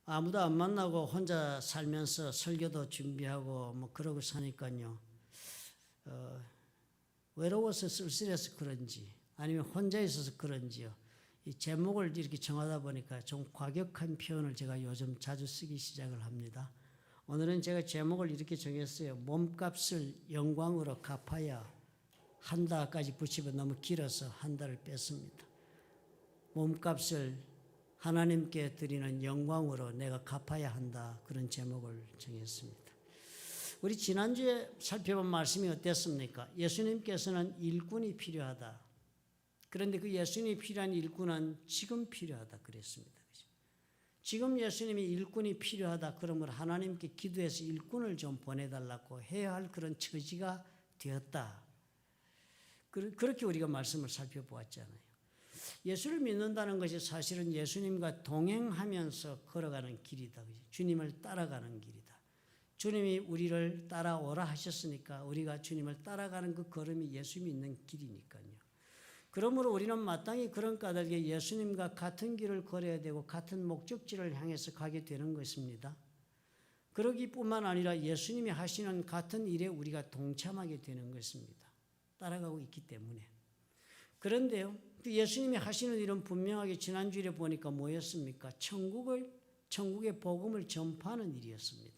아무도 안 만나고 혼자 살면서 설교도 준비하고 뭐 그러고 사니까요. 외로워서 쓸쓸해서 그런지 아니면 혼자 있어서 그런지요. 이 제목을 이렇게 정하다 보니까 좀 과격한 표현을 제가 요즘 자주 쓰기 시작을 합니다. 오늘은 제가 제목을 이렇게 정했어요. 몸값을 영광으로 갚아야 한다까지 붙이면 너무 길어서 한 달을 뺐습니다. 몸값을 하나님께 드리는 영광으로 내가 갚아야 한다. 그런 제목을 정했습니다. 우리 지난주에 살펴본 말씀이 어땠습니까? 예수님께서는 일꾼이 필요하다. 그런데 그 예수님이 필요한 일꾼은 지금 필요하다 그랬습니다. 지금 예수님이 일꾼이 필요하다 그러면 하나님께 기도해서 일꾼을 좀 보내달라고 해야 할 그런 처지가 되었다. 그렇게 우리가 말씀을 살펴보았잖아요. 예수를 믿는다는 것이 사실은 예수님과 동행하면서 걸어가는 길이다. 주님을 따라가는 길이다. 주님이 우리를 따라오라 하셨으니까 우리가 주님을 따라가는 그 걸음이 예수 믿는 길이니까요. 그러므로 우리는 마땅히 그런 까닭에 예수님과 같은 길을 걸어야 되고 같은 목적지를 향해서 가게 되는 것입니다. 그러기뿐만 아니라 예수님이 하시는 같은 일에 우리가 동참하게 되는 것입니다. 따라가고 있기 때문에. 그런데요, 예수님이 하시는 일은 분명하게 지난주에 보니까 뭐였습니까? 천국의 복음을 전파하는 일이었습니다.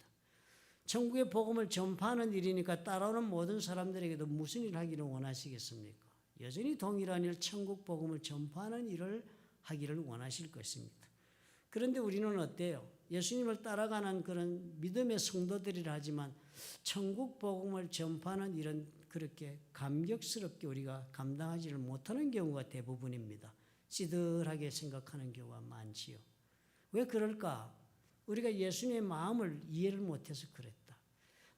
천국의 복음을 전파하는 일이니까 따라오는 모든 사람들에게도 무슨 일을 하기를 원하시겠습니까? 여전히 동일한 일, 천국 복음을 전파하는 일을 하기를 원하실 것입니다. 그런데 우리는 어때요? 예수님을 따라가는 그런 믿음의 성도들이라 하지만 천국 복음을 전파하는 일은 그렇게 감격스럽게 우리가 감당하지를 못하는 경우가 대부분입니다. 찌들하게 생각하는 경우가 많지요. 왜 그럴까? 우리가 예수님의 마음을 이해를 못해서 그랬다.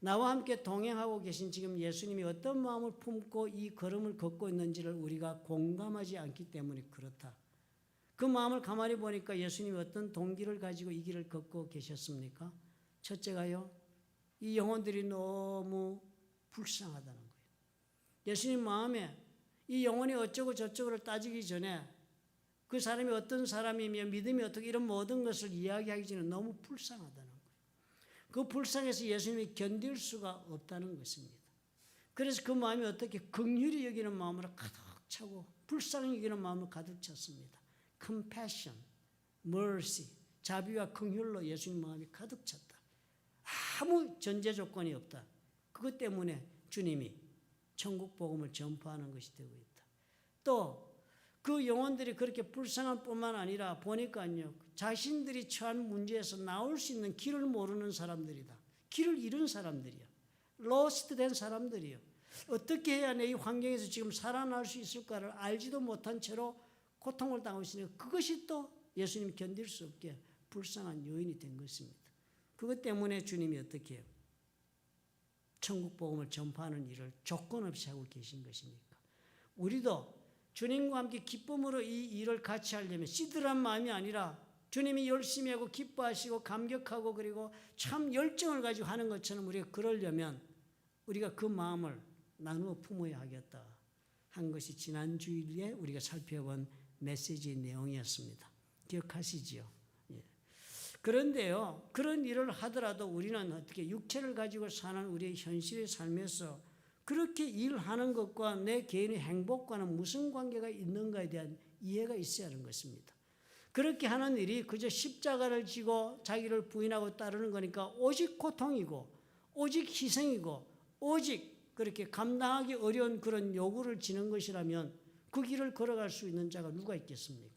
나와 함께 동행하고 계신 지금 예수님이 어떤 마음을 품고 이 걸음을 걷고 있는지를 우리가 공감하지 않기 때문에 그렇다. 그 마음을 가만히 보니까 예수님이 어떤 동기를 가지고 이 길을 걷고 계셨습니까? 첫째가요, 이 영혼들이 너무 불쌍하다는 거예요. 예수님 마음에 이 영혼이 어쩌고 저쩌고를 따지기 전에 그 사람이 어떤 사람이며 믿음이 어떻게 이런 모든 것을 이야기하기 전에 너무 불쌍하다는 거예요. 그 불쌍해서 예수님이 견딜 수가 없다는 것입니다. 그래서 그 마음이 어떻게 긍휼히 여기는 마음으로 가득 차고 불쌍히 여기는 마음으로 가득 찼습니다. compassion, mercy, 자비와 긍휼로 예수님 마음이 가득 찼다. 아무 전제 조건이 없다. 그것 때문에 주님이 천국 복음을 전파하는 것이 되고 있다. 또 그 영혼들이 그렇게 불쌍한 뿐만 아니라 보니까요, 자신들이 처한 문제에서 나올 수 있는 길을 모르는 사람들이다. 길을 잃은 사람들이야. lost 된 사람들이요. 어떻게 해야 내 이 환경에서 지금 살아날 수 있을까를 알지도 못한 채로 고통을 당하고 있으니까 그것이 또 예수님이 견딜 수 없게 불쌍한 요인이 된 것입니다. 그것 때문에 주님이 어떻게 해요? 천국 복음을 전파하는 일을 조건 없이 하고 계신 것이니까. 우리도 주님과 함께 기쁨으로 이 일을 같이 하려면 시들한 마음이 아니라 주님이 열심히 하고 기뻐하시고 감격하고 그리고 참 열정을 가지고 하는 것처럼 우리가 그러려면 우리가 그 마음을 나누어 품어야 하겠다 한 것이 지난주일에 우리가 살펴본 메시지의 내용이었습니다. 기억하시지요? 예. 그런데요, 그런 일을 하더라도 우리는 어떻게 육체를 가지고 사는 우리의 현실의 삶에서 그렇게 일하는 것과 내 개인의 행복과는 무슨 관계가 있는가에 대한 이해가 있어야 하는 것입니다. 그렇게 하는 일이 그저 십자가를 지고 자기를 부인하고 따르는 거니까 오직 고통이고 오직 희생이고 오직 그렇게 감당하기 어려운 그런 요구를 지는 것이라면 그 길을 걸어갈 수 있는 자가 누가 있겠습니까?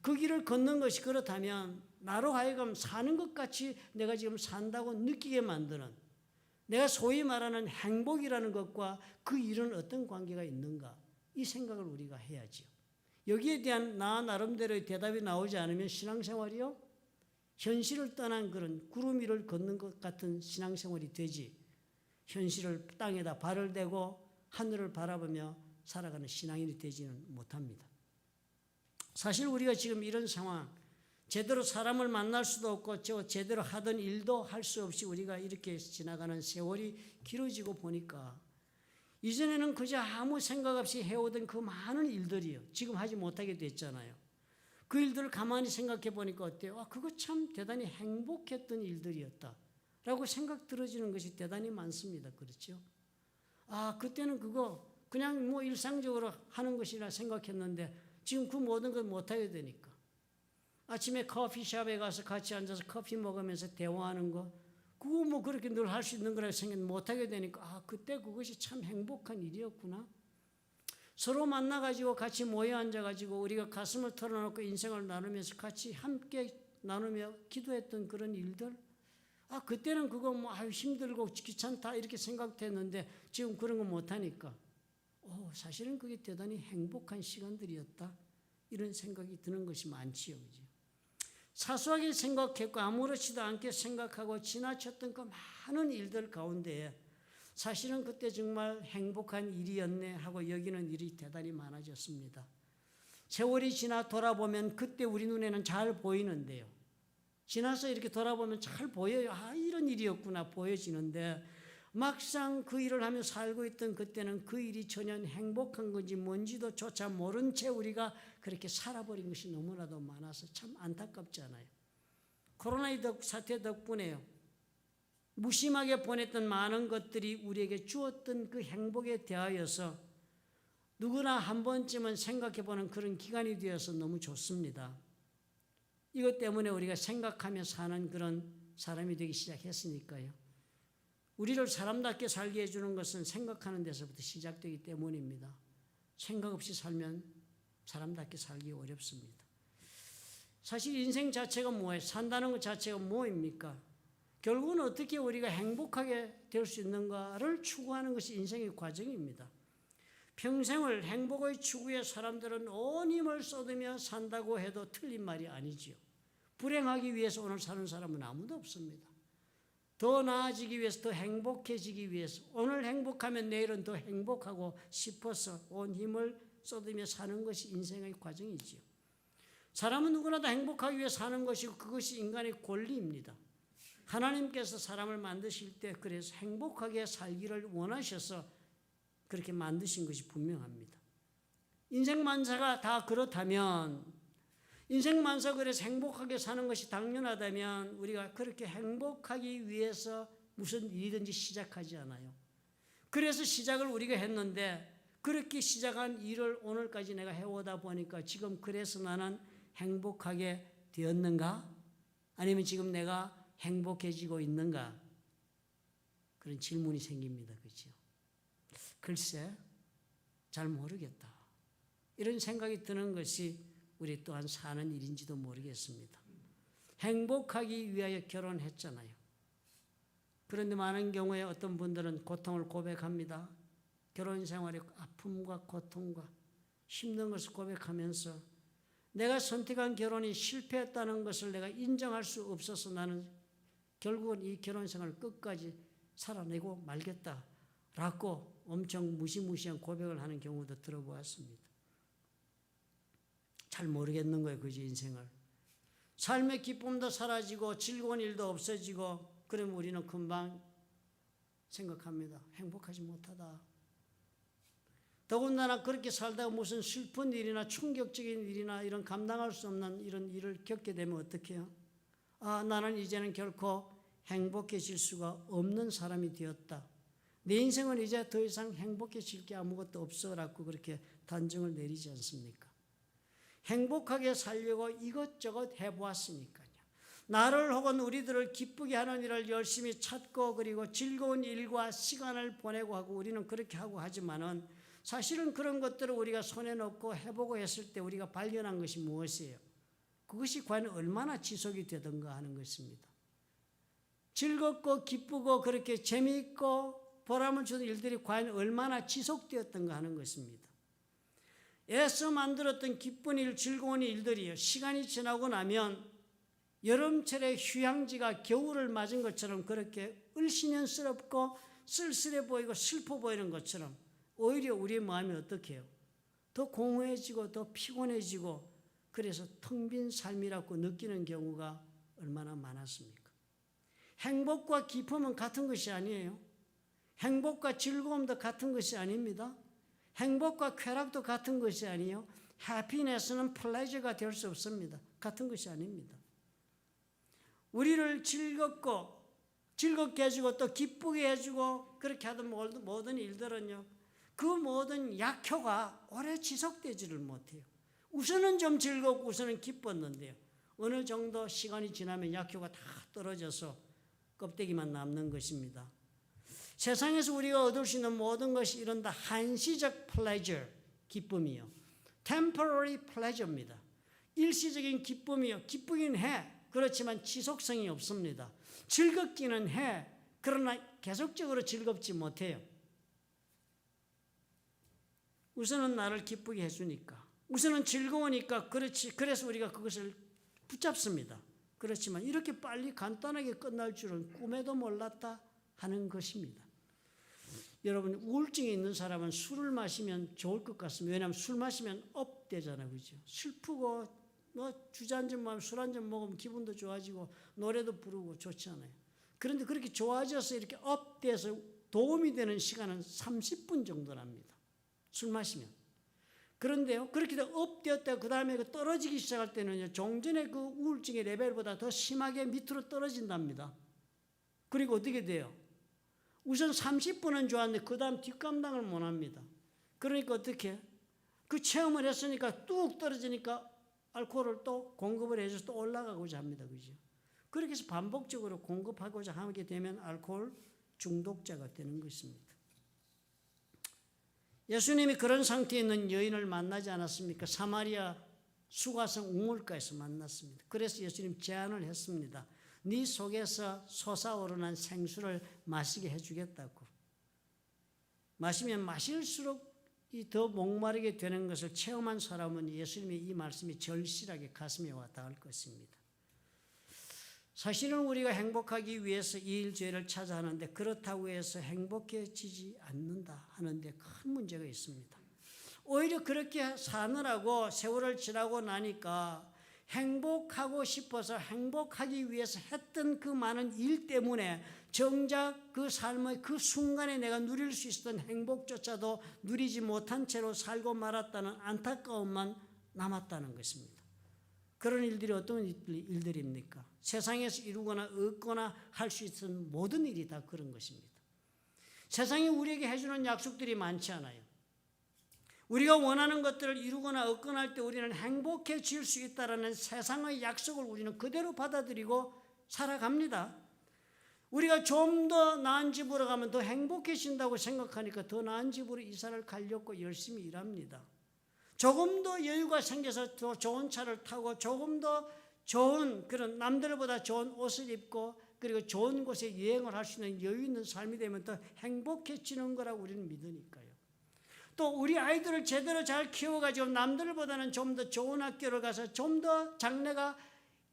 그 길을 걷는 것이 그렇다면 나로 하여금 사는 것 같이 내가 지금 산다고 느끼게 만드는 내가 소위 말하는 행복이라는 것과 그 일은 어떤 관계가 있는가? 이 생각을 우리가 해야지요. 여기에 대한 나 나름대로의 대답이 나오지 않으면 신앙생활이요? 현실을 떠난 그런 구름 위를 걷는 것 같은 신앙생활이 되지 현실을 땅에다 발을 대고 하늘을 바라보며 살아가는 신앙인이 되지는 못합니다. 사실 우리가 지금 이런 상황 제대로 사람을 만날 수도 없고 제대로 하던 일도 할 수 없이 우리가 이렇게 지나가는 세월이 길어지고 보니까 이전에는 그저 아무 생각 없이 해오던 그 많은 일들이요. 지금 하지 못하게 됐잖아요. 그 일들을 가만히 생각해 보니까 어때요? 아, 그거 참 대단히 행복했던 일들이었다 라고 생각 들어지는 것이 대단히 많습니다. 그렇죠? 아, 그때는 그거 그냥 뭐 일상적으로 하는 것이라 생각했는데 지금 그 모든 걸 못하게 되니까. 아침에 커피숍에 가서 같이 앉아서 커피 먹으면서 대화하는 거, 그거 뭐 그렇게 늘 할 수 있는 거라고 생각 못하게 되니까, 아, 그때 그것이 참 행복한 일이었구나. 서로 만나가지고 같이 모여 앉아가지고 우리가 가슴을 털어놓고 인생을 나누면서 같이 함께 나누며 기도했던 그런 일들, 아, 그때는 그거 뭐 아유 힘들고 귀찮다 이렇게 생각했는데 지금 그런 거 못하니까 사실은 그게 대단히 행복한 시간들이었다 이런 생각이 드는 것이 많지요. 그죠? 사소하게 생각했고 아무렇지도 않게 생각하고 지나쳤던 그 많은 일들 가운데 사실은 그때 정말 행복한 일이었네 하고 여기는 일이 대단히 많아졌습니다. 세월이 지나 돌아보면 그때 우리 눈에는 잘 보이는데요. 지나서 이렇게 돌아보면 잘 보여요. 아, 이런 일이었구나 보여지는데 막상 그 일을 하며 살고 있던 그때는 그 일이 전혀 행복한 건지 뭔지도 조차 모른 채 우리가 그렇게 살아버린 것이 너무나도 많아서 참 안타깝잖아요. 코로나 사태 덕분에요. 무심하게 보냈던 많은 것들이 우리에게 주었던 그 행복에 대하여서 누구나 한 번쯤은 생각해보는 그런 기간이 되어서 너무 좋습니다. 이것 때문에 우리가 생각하며 사는 그런 사람이 되기 시작했으니까요. 우리를 사람답게 살게 해주는 것은 생각하는 데서부터 시작되기 때문입니다. 생각 없이 살면 사람답게 살기 어렵습니다. 사실 인생 자체가 뭐예요? 산다는 것 자체가 뭐입니까? 결국은 어떻게 우리가 행복하게 될 수 있는가를 추구하는 것이 인생의 과정입니다. 평생을 행복의 추구에 사람들은 온 힘을 쏟으며 산다고 해도 틀린 말이 아니지요. 불행하기 위해서 오늘 사는 사람은 아무도 없습니다. 더 나아지기 위해서, 더 행복해지기 위해서, 오늘 행복하면 내일은 더 행복하고 싶어서 온 힘을 쏟으며 사는 것이 인생의 과정이지요. 사람은 누구나 다 행복하기 위해 사는 것이고 그것이 인간의 권리입니다. 하나님께서 사람을 만드실 때 그래서 행복하게 살기를 원하셔서 그렇게 만드신 것이 분명합니다. 인생 만사가 다 그렇다면, 인생 만사 그래서 행복하게 사는 것이 당연하다면 우리가 그렇게 행복하기 위해서 무슨 일이든지 시작하지 않아요. 그래서 시작을 우리가 했는데 그렇게 시작한 일을 오늘까지 내가 해오다 보니까 지금 그래서 나는 행복하게 되었는가? 아니면 지금 내가 행복해지고 있는가? 그런 질문이 생깁니다. 그렇죠? 글쎄, 잘 모르겠다. 이런 생각이 드는 것이 우리 또한 사는 일인지도 모르겠습니다. 행복하기 위하여 결혼했잖아요. 그런데 많은 경우에 어떤 분들은 고통을 고백합니다. 결혼 생활의 아픔과 고통과 힘든 것을 고백하면서 내가 선택한 결혼이 실패했다는 것을 내가 인정할 수 없어서 나는 결국은 이 결혼 생활을 끝까지 살아내고 말겠다라고 엄청 무시무시한 고백을 하는 경우도 들어보았습니다. 잘 모르겠는 거예요. 그지 인생을. 삶의 기쁨도 사라지고 즐거운 일도 없어지고 그러면 우리는 금방 생각합니다. 행복하지 못하다. 더군다나 그렇게 살다가 무슨 슬픈 일이나 충격적인 일이나 이런 감당할 수 없는 이런 일을 겪게 되면 어떻게 해요? 아, 나는 이제는 결코 행복해질 수가 없는 사람이 되었다. 내 인생은 이제 더 이상 행복해질 게 아무것도 없어라고 그렇게 단정을 내리지 않습니까? 행복하게 살려고 이것저것 해보았으니까요. 나를 혹은 우리들을 기쁘게 하는 일을 열심히 찾고 그리고 즐거운 일과 시간을 보내고 하고 우리는 그렇게 하고 하지만은 사실은 그런 것들을 우리가 손에 넣고 해보고 했을 때 우리가 발견한 것이 무엇이에요? 그것이 과연 얼마나 지속이 되던가 하는 것입니다. 즐겁고 기쁘고 그렇게 재미있고 보람을 주는 일들이 과연 얼마나 지속되었던가 하는 것입니다. 애써 만들었던 기쁜 일, 즐거운 일들이요. 시간이 지나고 나면 여름철의 휴양지가 겨울을 맞은 것처럼 그렇게 을씨년스럽고 쓸쓸해 보이고 슬퍼 보이는 것처럼 오히려 우리의 마음이 어떻게 해요? 더 공허해지고 더 피곤해지고 그래서 텅 빈 삶이라고 느끼는 경우가 얼마나 많았습니까? 행복과 기쁨은 같은 것이 아니에요. 행복과 즐거움도 같은 것이 아닙니다. 행복과 쾌락도 같은 것이 아니에요. 해피니스는 플레저가 될 수 없습니다. 같은 것이 아닙니다. 우리를 즐겁게 해주고 또 기쁘게 해주고 그렇게 하던 모든 일들은요, 그 모든 약효가 오래 지속되지를 못해요. 우선은 좀 즐겁고 우선은 기뻤는데요, 어느 정도 시간이 지나면 약효가 다 떨어져서 껍데기만 남는 것입니다. 세상에서 우리가 얻을 수 있는 모든 것이 이런 다 한시적 pleasure, 기쁨이요, temporary pleasure입니다. 일시적인 기쁨이요, 기쁘긴 해. 그렇지만 지속성이 없습니다. 즐겁기는 해. 그러나 계속적으로 즐겁지 못해요. 우선은 나를 기쁘게 해주니까, 우선은 즐거우니까 그렇지, 그래서 우리가 그것을 붙잡습니다. 그렇지만 이렇게 빨리 간단하게 끝날 줄은 꿈에도 몰랐다 하는 것입니다. 여러분, 우울증이 있는 사람은 술을 마시면 좋을 것 같습니다. 왜냐하면 술 마시면 업 되잖아요. 그죠? 슬프고 주저 한 잔 먹으면, 술 한 잔 먹으면 기분도 좋아지고 노래도 부르고 좋잖아요. 그런데 그렇게 좋아져서 이렇게 업 돼서 도움이 되는 시간은 30분 정도랍니다. 술 마시면. 그런데요, 그렇게 업 되었다가 그 다음에 떨어지기 시작할 때는요, 종전의 그 우울증의 레벨보다 더 심하게 밑으로 떨어진답니다. 그리고 어떻게 돼요? 우선 30분은 좋았는데 그 다음 뒷감당을 못 합니다. 그러니까 어떻게? 그 체험을 했으니까 뚝 떨어지니까 알코올을 또 공급을 해줘서 또 올라가고자 합니다. 그죠? 그렇게 해서 반복적으로 공급하고자 하게 되면 알코올 중독자가 되는 것입니다. 예수님이 그런 상태에 있는 여인을 만나지 않았습니까? 사마리아 수가성 우물가에서 만났습니다. 그래서 예수님 제안을 했습니다. 네 속에서 솟아오르는 생수를 마시게 해주겠다고. 마시면 마실수록 더 목마르게 되는 것을 체험한 사람은 예수님의 이 말씀이 절실하게 가슴에 와 닿을 것입니다. 사실은 우리가 행복하기 위해서 이 일죄를 찾아 하는데 그렇다고 해서 행복해지지 않는다 하는데 큰 문제가 있습니다. 오히려 그렇게 사느라고 세월을 지나고 나니까 행복하고 싶어서 행복하기 위해서 했던 그 많은 일 때문에 정작 그 삶의 그 순간에 내가 누릴 수 있었던 행복조차도 누리지 못한 채로 살고 말았다는 안타까움만 남았다는 것입니다. 그런 일들이 어떤 일들입니까? 세상에서 이루거나 얻거나 할 수 있는 모든 일이 다 그런 것입니다. 세상이 우리에게 해주는 약속들이 많지 않아요. 우리가 원하는 것들을 이루거나 얻거나 할 때 우리는 행복해질 수 있다는 세상의 약속을 우리는 그대로 받아들이고 살아갑니다. 우리가 좀 더 나은 집으로 가면 더 행복해진다고 생각하니까 더 나은 집으로 이사를 가려고 열심히 일합니다. 조금 더 여유가 생겨서 더 좋은 차를 타고 조금 더 좋은 그런 남들보다 좋은 옷을 입고 그리고 좋은 곳에 여행을 할 수 있는 여유 있는 삶이 되면 더 행복해지는 거라고 우리는 믿으니까요. 또 우리 아이들을 제대로 잘 키워가지고 남들보다는 좀 더 좋은 학교를 가서 좀 더 장래가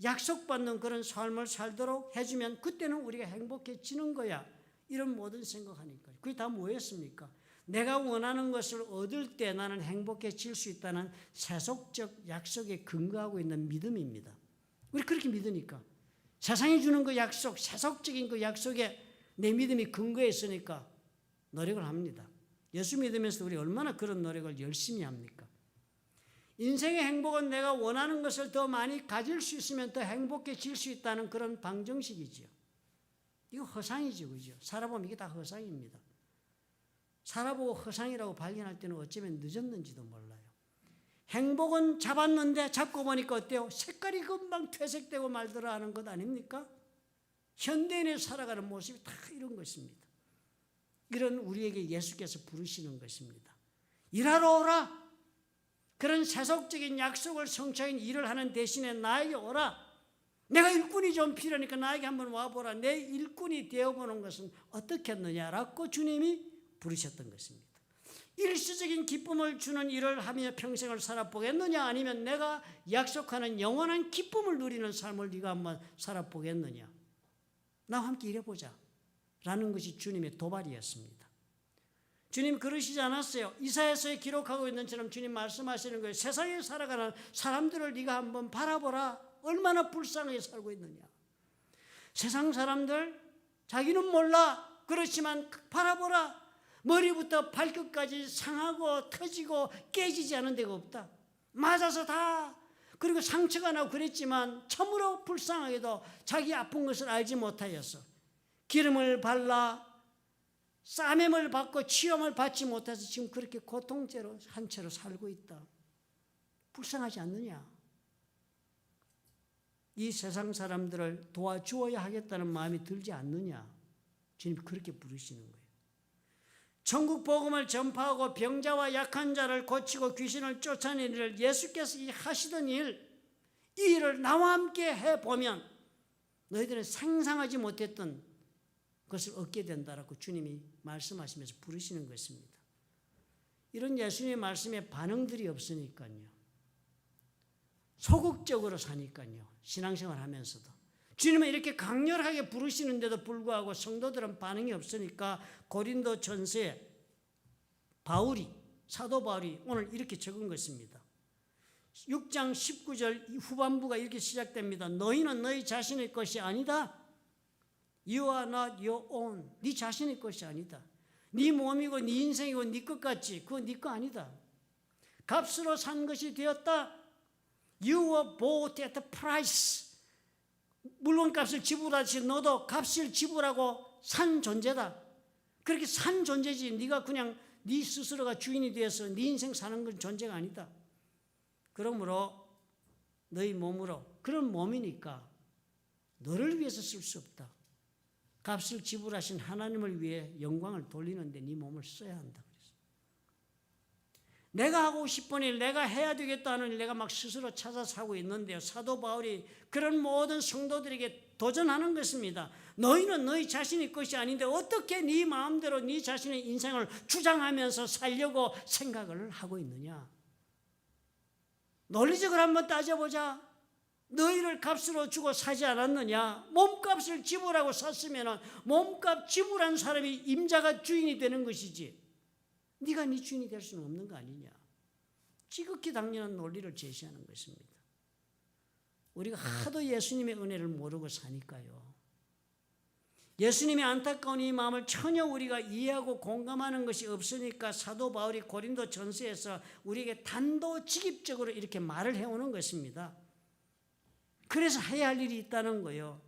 약속받는 그런 삶을 살도록 해주면 그때는 우리가 행복해지는 거야. 이런 모든 생각하니까요. 그게 다 뭐였습니까? 내가 원하는 것을 얻을 때 나는 행복해질 수 있다는 세속적 약속에 근거하고 있는 믿음입니다. 우리 그렇게 믿으니까 세상이 주는 그 약속, 세속적인 그 약속에 내 믿음이 근거해 있으니까 노력을 합니다. 예수 믿으면서 우리 얼마나 그런 노력을 열심히 합니까? 인생의 행복은 내가 원하는 것을 더 많이 가질 수 있으면 더 행복해질 수 있다는 그런 방정식이죠. 이거 허상이죠. 그죠? 살아보면 이게 다 허상입니다. 살아보고 허상이라고 발견할 때는 어쩌면 늦었는지도 몰라요. 행복은 잡았는데 잡고 보니까 어때요? 색깔이 금방 퇴색되고 말더라 하는 것 아닙니까? 현대인의 살아가는 모습이 다 이런 것입니다. 이런 우리에게 예수께서 부르시는 것입니다. 일하러 오라. 그런 세속적인 약속을 성취하는 일을 하는 대신에 나에게 오라. 내가 일꾼이 좀 필요하니까 나에게 한번 와보라. 내 일꾼이 되어보는 것은 어떻겠느냐라고 주님이 부르셨던 것입니다. 일시적인 기쁨을 주는 일을 하며 평생을 살아보겠느냐, 아니면 내가 약속하는 영원한 기쁨을 누리는 삶을 네가 한번 살아보겠느냐, 나와 함께 일해보자 라는 것이 주님의 도발이었습니다. 주님 그러시지 않았어요. 이사야서에 기록하고 있는 것처럼 주님 말씀하시는 거예요. 세상에 살아가는 사람들을 네가 한번 바라보라. 얼마나 불쌍하게 살고 있느냐. 세상 사람들 자기는 몰라. 그렇지만 바라보라. 머리부터 발끝까지 상하고 터지고 깨지지 않은 데가 없다. 맞아서 다 그리고 상처가 나고 그랬지만 참으로 불쌍하게도 자기 아픈 것을 알지 못하여서 기름을 발라 싸매을 받고 치욕을 받지 못해서 지금 그렇게 고통죄로 한 채로 살고 있다. 불쌍하지 않느냐? 이 세상 사람들을 도와주어야 하겠다는 마음이 들지 않느냐? 주님 그렇게 부르시는 거예요. 천국 복음을 전파하고 병자와 약한 자를 고치고 귀신을 쫓아내는 일을 예수께서 하시던 일, 이 일을 나와 함께 해보면 너희들은 상상하지 못했던 것을 얻게 된다라고 주님이 말씀하시면서 부르시는 것입니다. 이런 예수님의 말씀에 반응들이 없으니까요. 소극적으로 사니까요. 신앙생활 하면서도. 주님은 이렇게 강렬하게 부르시는데도 불구하고 성도들은 반응이 없으니까 고린도 전서에 사도 바울이 오늘 이렇게 적은 것입니다. 6장 19절 후반부가 이렇게 시작됩니다. 너희는 너희 자신의 것이 아니다. You are not your own. 네 자신의 것이 아니다. 네 몸이고 네 인생이고 네 것 같지. 그거 네 거 아니다. 값으로 산 것이 되었다. You were bought at the price. 물건값을 지불하듯이 너도 값을 지불하고 산 존재다. 그렇게 산 존재지. 네가 그냥 네 스스로가 주인이 되어서 네 인생 사는 건 존재가 아니다. 그러므로 너희 몸으로 그런 몸이니까 너를 위해서 쓸 수 없다. 값을 지불하신 하나님을 위해 영광을 돌리는데 네 몸을 써야 한다. 그래서 내가 하고 싶은 일, 내가 해야 되겠다는 일 내가 막 스스로 찾아서 하고 있는데요. 사도 바울이 그런 모든 성도들에게 도전하는 것입니다. 너희는 너희 자신의 것이 아닌데 어떻게 네 마음대로 네 자신의 인생을 주장하면서 살려고 생각을 하고 있느냐. 논리적으로 한번 따져보자. 너희를 값으로 주고 사지 않았느냐? 몸값을 지불하고 샀으면 몸값 지불한 사람이 임자가 주인이 되는 것이지. 네가 네 주인이 될 수는 없는 거 아니냐? 지극히 당연한 논리를 제시하는 것입니다. 우리가 하도 예수님의 은혜를 모르고 사니까요. 예수님의 안타까운 이 마음을 전혀 우리가 이해하고 공감하는 것이 없으니까 사도 바울이 고린도 전서에서 우리에게 단도직입적으로 이렇게 말을 해오는 것입니다. 그래서 해야 할 일이 있다는 거예요.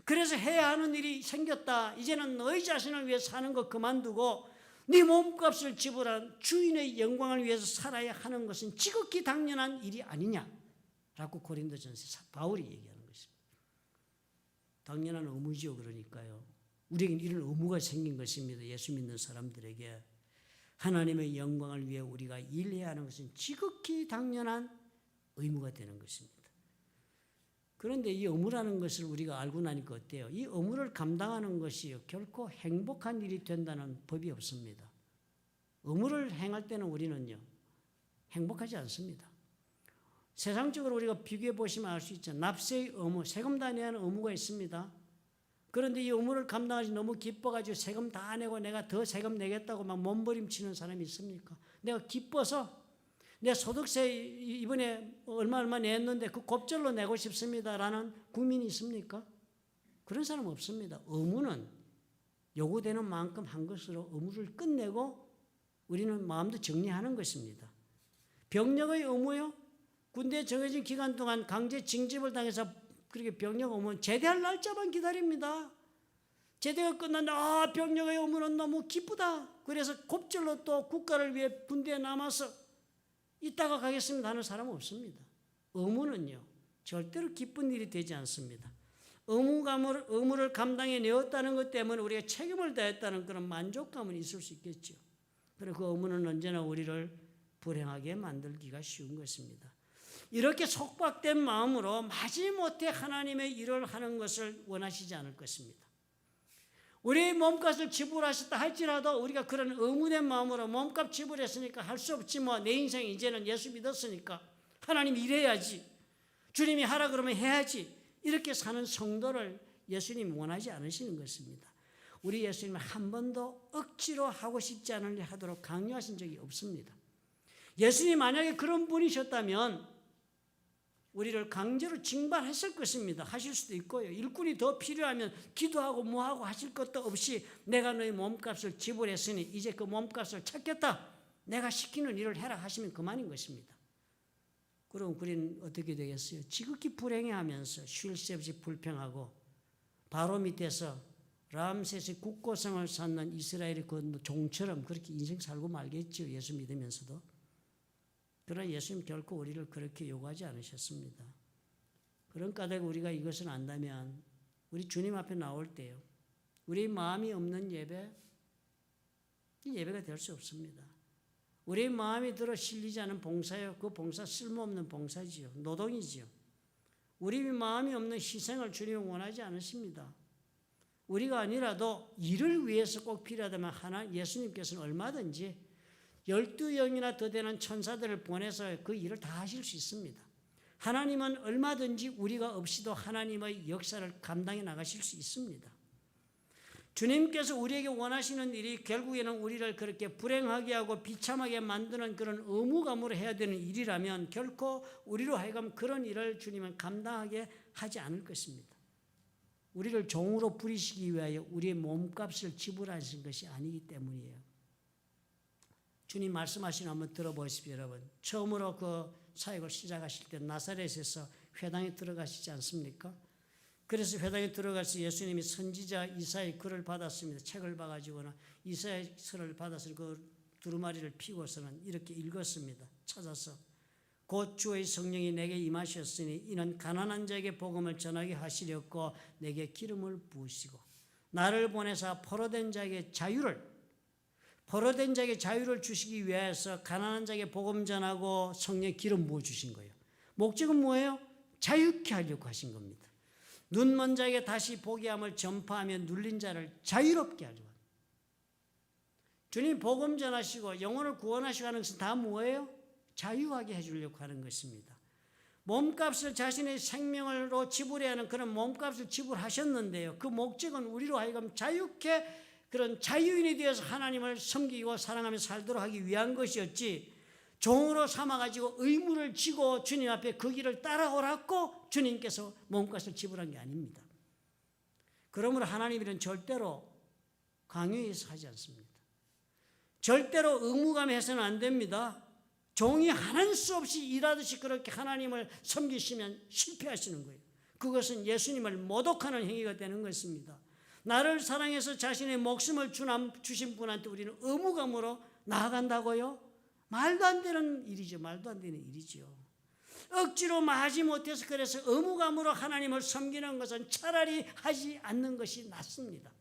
그래서 해야 하는 일이 생겼다. 이제는 너희 자신을 위해 사는 거 그만두고 네 몸값을 지불한 주인의 영광을 위해서 살아야 하는 것은 지극히 당연한 일이 아니냐라고 고린도전서 바울이 얘기하는 것입니다. 당연한 의무지요. 그러니까요. 우리에게는 이런 의무가 생긴 것입니다. 예수 믿는 사람들에게 하나님의 영광을 위해 우리가 일해야 하는 것은 지극히 당연한 의무가 되는 것입니다. 그런데 이 의무라는 것을 우리가 알고 나니까 어때요? 이 의무를 감당하는 것이 결코 행복한 일이 된다는 법이 없습니다. 의무를 행할 때는 우리는요, 행복하지 않습니다. 세상적으로 우리가 비교해 보시면 알 수 있죠. 납세의 의무, 세금 다 내야 하는 의무가 있습니다. 그런데 이 의무를 감당하지 너무 기뻐가지고 세금 다 내고 내가 더 세금 내겠다고 막 몸부림치는 사람이 있습니까? 내가 기뻐서 내 소득세 이번에 얼마 냈는데 그 곱절로 내고 싶습니다라는 국민이 있습니까? 그런 사람 없습니다. 의무는 요구되는 만큼 한 것으로 의무를 끝내고 우리는 마음도 정리하는 것입니다. 병력의 의무요? 군대에 정해진 기간 동안 강제 징집을 당해서 그렇게 병력 의무는 제대할 날짜만 기다립니다. 제대가 끝난다. 병력의 의무는 너무 기쁘다. 그래서 곱절로 또 국가를 위해 군대에 남아서 이따가 가겠습니다 하는 사람은 없습니다. 의무는요, 절대로 기쁜 일이 되지 않습니다. 의무를 감당해 내었다는 것 때문에 우리가 책임을 다했다는 그런 만족감은 있을 수 있겠죠. 그리고 그 의무는 언제나 우리를 불행하게 만들기가 쉬운 것입니다. 이렇게 속박된 마음으로 마지못해 하나님의 일을 하는 것을 원하시지 않을 것입니다. 우리의 몸값을 지불하셨다 할지라도 우리가 그런 의무된 마음으로 몸값 지불했으니까 할 수 없지 뭐 내 인생 이제는 예수 믿었으니까 하나님 일해야지. 주님이 하라 그러면 해야지. 이렇게 사는 성도를 예수님이 원하지 않으시는 것입니다. 우리 예수님은 한 번도 억지로 하고 싶지 않은 일 하도록 강요하신 적이 없습니다. 예수님이 만약에 그런 분이셨다면 우리를 강제로 징발했을 것입니다. 하실 수도 있고요. 일꾼이 더 필요하면 기도하고 뭐하고 하실 것도 없이 내가 너희 몸값을 지불했으니 이제 그 몸값을 찾겠다. 내가 시키는 일을 해라 하시면 그만인 것입니다. 그럼 우리는 어떻게 되겠어요? 지극히 불행해하면서 쉴 새 없이 불평하고 바로 밑에서 람세스의 국고성을 쌓는 이스라엘의 그 종처럼 그렇게 인생 살고 말겠죠. 예수 믿으면서도. 그러나 예수님 결코 우리를 그렇게 요구하지 않으셨습니다. 그런 까닭 우리가 이것을 안다면 우리 주님 앞에 나올 때요. 우리 마음이 없는 예배, 이 예배가 될 수 없습니다. 우리 마음이 들어 실리지 않은 봉사요. 그 봉사 쓸모없는 봉사지요. 노동이지요. 우리 마음이 없는 희생을 주님은 원하지 않으십니다. 우리가 아니라도 일을 위해서 꼭 필요하다면 예수님께서는 얼마든지 12영이나 더 되는 천사들을 보내서 그 일을 다 하실 수 있습니다. 하나님은 얼마든지 우리가 없이도 하나님의 역사를 감당해 나가실 수 있습니다. 주님께서 우리에게 원하시는 일이 결국에는 우리를 그렇게 불행하게 하고 비참하게 만드는 그런 의무감으로 해야 되는 일이라면 결코 우리로 하여금 그런 일을 주님은 감당하게 하지 않을 것입니다. 우리를 종으로 부리시기 위하여 우리의 몸값을 지불하신 것이 아니기 때문이에요. 주님 말씀하시는 한번 들어보십시오, 여러분. 처음으로 그 사역을 시작하실 때 나사렛에서 회당에 들어가시지 않습니까? 그래서 회당에 들어가서 예수님이 선지자 이사야의 글을 받았습니다. 책을 봐가지고는 이사야의 글을 받아서 그 두루마리를 피고서는 이렇게 읽었습니다. 찾아서 곧 주의 성령이 내게 임하셨으니 이는 가난한 자에게 복음을 전하게 하시려고 내게 기름을 부으시고 나를 보내사 포로된 자에게 자유를 주시기 위해서 가난한 자에게 복음 전하고 성령 기름 부어주신 거예요. 목적은 뭐예요? 자유케 하려고 하신 겁니다. 눈먼 자에게 다시 보게 함을 전파하며 눌린 자를 자유롭게 하려고. 주님 복음 전하시고 영혼을 구원하시고 하는 것은 다 뭐예요? 자유하게 해주려고 하는 것입니다. 몸값을 자신의 생명으로 지불해야 하는 그런 몸값을 지불하셨는데요. 그 목적은 우리로 하여금 자유케 그런 자유인이 되어서 하나님을 섬기고 사랑하며 살도록 하기 위한 것이었지 종으로 삼아가지고 의무를 지고 주님 앞에 그 길을 따라오라고 주님께서 몸값을 지불한 게 아닙니다. 그러므로 하나님은 절대로 강요해서 하지 않습니다. 절대로 의무감해서는 안 됩니다. 종이 하는 수 없이 일하듯이 그렇게 하나님을 섬기시면 실패하시는 거예요. 그것은 예수님을 모독하는 행위가 되는 것입니다. 나를 사랑해서 자신의 목숨을 주신 분한테 우리는 의무감으로 나아간다고요? 말도 안 되는 일이죠. 말도 안 되는 일이죠. 억지로 하지 못해서 그래서 의무감으로 하나님을 섬기는 것은 차라리 하지 않는 것이 낫습니다.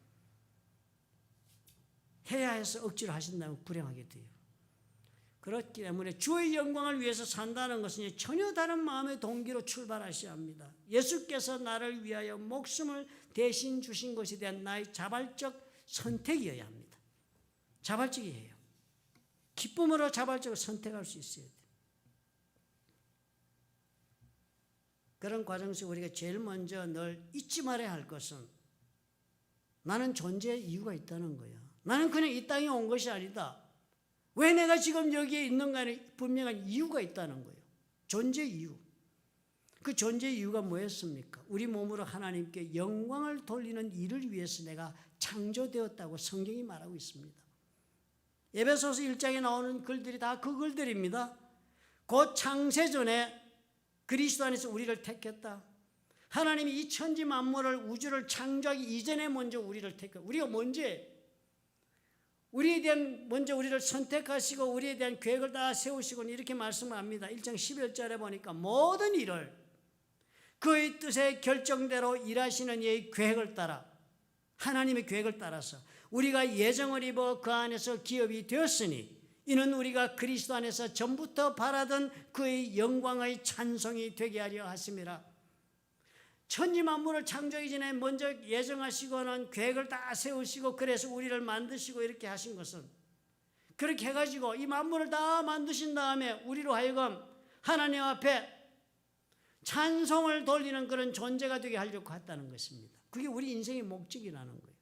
해야 해서 억지로 하신다면 불행하게 돼요. 그렇기 때문에 주의 영광을 위해서 산다는 것은 전혀 다른 마음의 동기로 출발하셔야 합니다. 예수께서 나를 위하여 목숨을 대신 주신 것에 대한 나의 자발적 선택이어야 합니다. 자발적이에요. 기쁨으로 자발적으로 선택할 수 있어야 돼요. 그런 과정에서 우리가 제일 먼저 늘 잊지 말아야 할 것은 나는 존재의 이유가 있다는 거야. 나는 그냥 이 땅에 온 것이 아니다. 왜 내가 지금 여기에 있는가에 분명한 이유가 있다는 거예요. 존재 이유. 그 존재 이유가 뭐였습니까? 우리 몸으로 하나님께 영광을 돌리는 일을 위해서 내가 창조되었다고 성경이 말하고 있습니다. 에베소서 1장에 나오는 글들이 다 그 글들입니다. 곧 창세전에 그리스도 안에서 우리를 택했다. 하나님이 이 천지 만물을 우주를 창조하기 이전에 먼저 우리를 택했다. 우리가 먼저예요. 우리에 대한 먼저 우리를 선택하시고 우리에 대한 계획을 다 세우시고 이렇게 말씀을 합니다. 1장 11절에 보니까 모든 일을 그의 뜻의 결정대로 일하시는 이의 계획을 따라 하나님의 계획을 따라서 우리가 예정을 입어 그 안에서 기업이 되었으니 이는 우리가 그리스도 안에서 전부터 바라던 그의 영광의 찬송이 되게 하려 하심이라. 천지 만물을 창조하기 전에 먼저 예정하시고는 계획을 다 세우시고 그래서 우리를 만드시고 이렇게 하신 것은 그렇게 해가지고 이 만물을 다 만드신 다음에 우리로 하여금 하나님 앞에 찬송을 돌리는 그런 존재가 되게 하려고 했다는 것입니다. 그게 우리 인생의 목적이라는 거예요.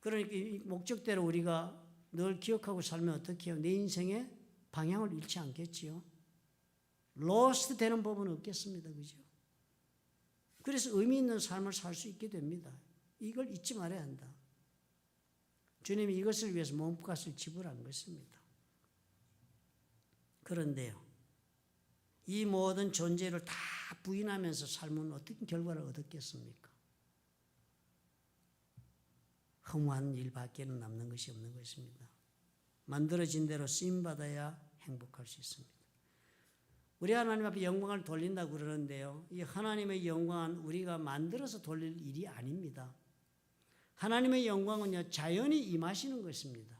그러니까 이 목적대로 우리가 늘 기억하고 살면 어떻게 해요? 내 인생의 방향을 잃지 않겠지요. 로스트 되는 법은 없겠습니다. 그죠? 그래서 의미 있는 삶을 살 수 있게 됩니다. 이걸 잊지 말아야 한다. 주님이 이것을 위해서 몸값을 지불한 것입니다. 그런데요, 이 모든 존재를 다 부인하면서 살면 어떤 결과를 얻었겠습니까? 허무한 일밖에는 남는 것이 없는 것입니다. 만들어진 대로 쓰임받아야 행복할 수 있습니다. 우리 하나님 앞에 영광을 돌린다고 그러는데요. 이 하나님의 영광은 우리가 만들어서 돌릴 일이 아닙니다. 하나님의 영광은요, 자연히 임하시는 것입니다.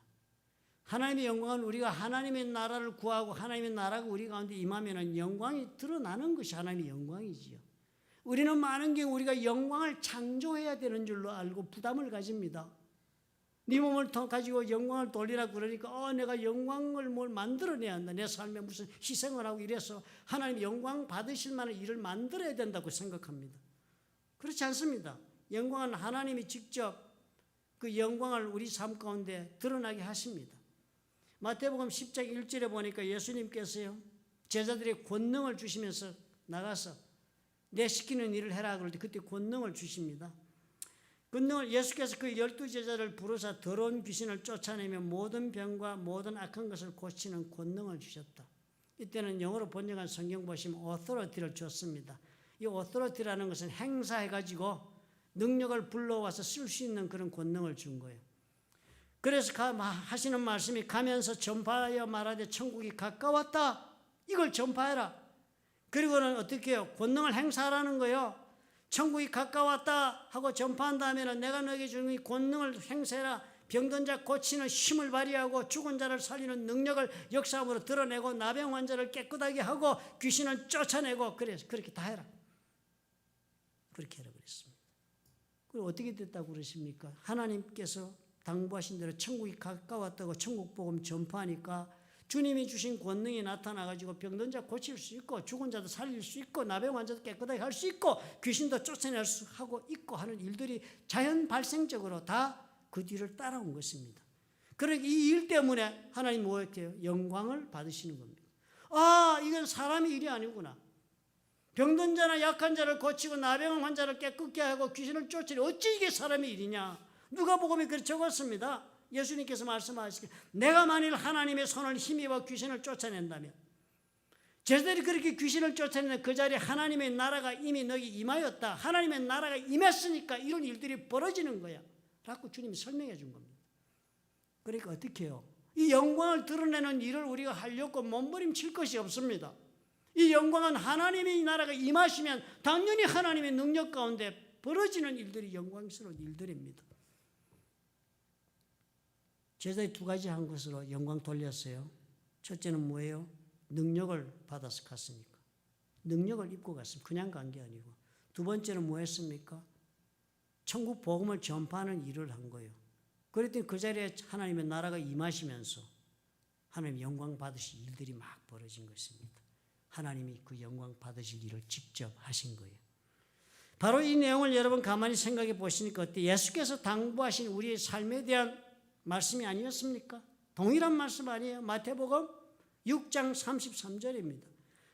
하나님의 영광은 우리가 하나님의 나라를 구하고 하나님의 나라가 우리 가운데 임하면 영광이 드러나는 것이 하나님의 영광이지요. 우리는 많은 경우 우리가 영광을 창조해야 되는 줄로 알고 부담을 가집니다. 네 몸을 가지고 영광을 돌리라 그러니까 내가 영광을 뭘 만들어내야 한다. 내 삶에 무슨 희생을 하고 이래서 하나님 영광 받으실 만한 일을 만들어야 된다고 생각합니다. 그렇지 않습니다. 영광은 하나님이 직접 그 영광을 우리 삶 가운데 드러나게 하십니다. 마태복음 10장 1절에 보니까 예수님께서요, 제자들의 권능을 주시면서 나가서 내 시키는 일을 해라 그럴 때 그때 권능을 주십니다. 권능을 예수께서 그 12제자를 부르사 더러운 귀신을 쫓아내며 모든 병과 모든 악한 것을 고치는 권능을 주셨다. 이때는 영어로 번역한 성경 보시면 authority를 줬습니다. 이 authority라는 것은 행사해가지고 능력을 불러와서 쓸 수 있는 그런 권능을 준 거예요. 그래서 하시는 말씀이 가면서 전파하여 말하되 천국이 가까웠다. 이걸 전파해라. 그리고는 어떻게 해요? 권능을 행사하라는 거예요. 천국이 가까웠다 하고 전파한 다음에는 내가 너에게 주는 이 권능을 행사해라. 병든 자 고치는 힘을 발휘하고 죽은 자를 살리는 능력을 역사함으로 드러내고 나병 환자를 깨끗하게 하고 귀신을 쫓아내고 그래서 그렇게 다 해라. 그렇게 하라고 그랬습니다. 그리고 어떻게 됐다고 그러십니까? 하나님께서 당부하신 대로 천국이 가까웠다고 천국 복음 전파하니까 주님이 주신 권능이 나타나가지고 병든 자 고칠 수 있고 죽은 자도 살릴 수 있고 나병 환자도 깨끗하게 할 수 있고 귀신도 쫓아낼 수 하고 있고 하는 일들이 자연 발생적으로 다 그 뒤를 따라온 것입니다. 그러니까 이 일 때문에 하나님 뭐였대요? 영광을 받으시는 겁니다. 이건 사람의 일이 아니구나. 병든 자나 약한 자를 고치고 나병 환자를 깨끗게 하고 귀신을 쫓으니 어찌 이게 사람의 일이냐. 누가복음에 그렇게 적었습니다. 예수님께서 말씀하시길 내가 만일 하나님의 손을 힘입어 귀신을 쫓아낸다면 제자들이 그렇게 귀신을 쫓아내는 그 자리에 하나님의 나라가 이미 너희 임하였다. 하나님의 나라가 임했으니까 이런 일들이 벌어지는 거야 라고 주님이 설명해 준 겁니다. 그러니까 어떻게 해요? 이 영광을 드러내는 일을 우리가 하려고 몸부림칠 것이 없습니다. 이 영광은 하나님의 나라가 임하시면 당연히 하나님의 능력 가운데 벌어지는 일들이 영광스러운 일들입니다. 제자들이 두 가지 한 것으로 영광 돌렸어요. 첫째는 뭐예요? 능력을 받아서 갔으니까. 능력을 입고 갔습니다. 그냥 간 게 아니고. 두 번째는 뭐 했습니까? 천국 복음을 전파하는 일을 한 거예요. 그랬더니 그 자리에 하나님의 나라가 임하시면서 하나님 영광 받으실 일들이 막 벌어진 것입니다. 하나님이 그 영광 받으실 일을 직접 하신 거예요. 바로 이 내용을 여러분 가만히 생각해 보시니까 어때요? 예수께서 당부하신 우리의 삶에 대한 말씀이 아니었습니까? 동일한 말씀 아니에요? 마태복음 6장 33절입니다.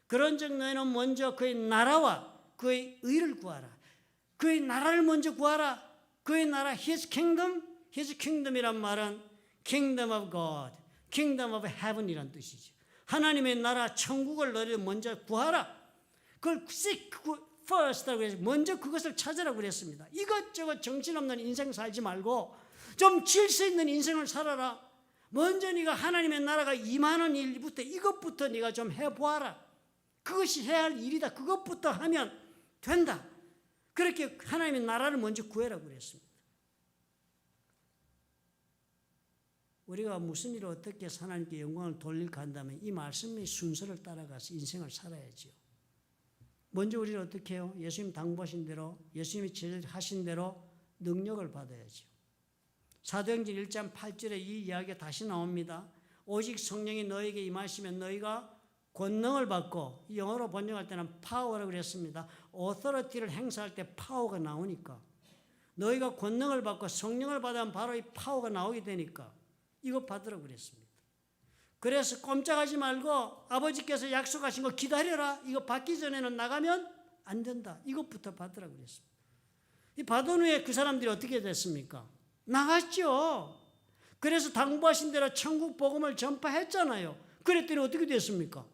그런즉 너희는 먼저 그의 나라와 그의 의를 구하라. 그의 나라를 먼저 구하라. 그의 나라, His kingdom, His kingdom이란 말은 Kingdom of God, Kingdom of Heaven 이란 뜻이죠. 하나님의 나라, 천국을 너희 먼저 구하라. 그걸 seek first라고 해서 먼저 그것을 찾으라고 그랬습니다. 이것저것 정신없는 인생 살지 말고 좀 질서 있는 인생을 살아라. 먼저 네가 하나님의 나라가 임하는 일부터 이것부터 네가 좀 해보아라. 그것이 해야 할 일이다. 그것부터 하면 된다. 그렇게 하나님의 나라를 먼저 구해라고 그랬습니다. 우리가 무슨 일을 어떻게 하나님께 영광을 돌릴까 한다면 이 말씀의 순서를 따라가서 인생을 살아야죠. 먼저 우리는 어떻게 해요? 예수님 당부하신 대로 예수님이 제시하신 대로 능력을 받아야죠. 사도행전 1장 8절에 이 이야기가 다시 나옵니다. 오직 성령이 너에게 임하시면 너희가 권능을 받고, 영어로 번역할 때는 파워라고 그랬습니다. authority를 행사할 때 파워가 나오니까 너희가 권능을 받고 성령을 받으면 바로 이 파워가 나오게 되니까 이거 받으라고 그랬습니다. 그래서 꼼짝하지 말고 아버지께서 약속하신 거 기다려라. 이거 받기 전에는 나가면 안 된다. 이것부터 받으라고 그랬습니다. 이 받은 후에 그 사람들이 어떻게 됐습니까? 나갔죠. 그래서 당부하신 대로 천국 복음을 전파했잖아요. 그랬더니 어떻게 됐습니까?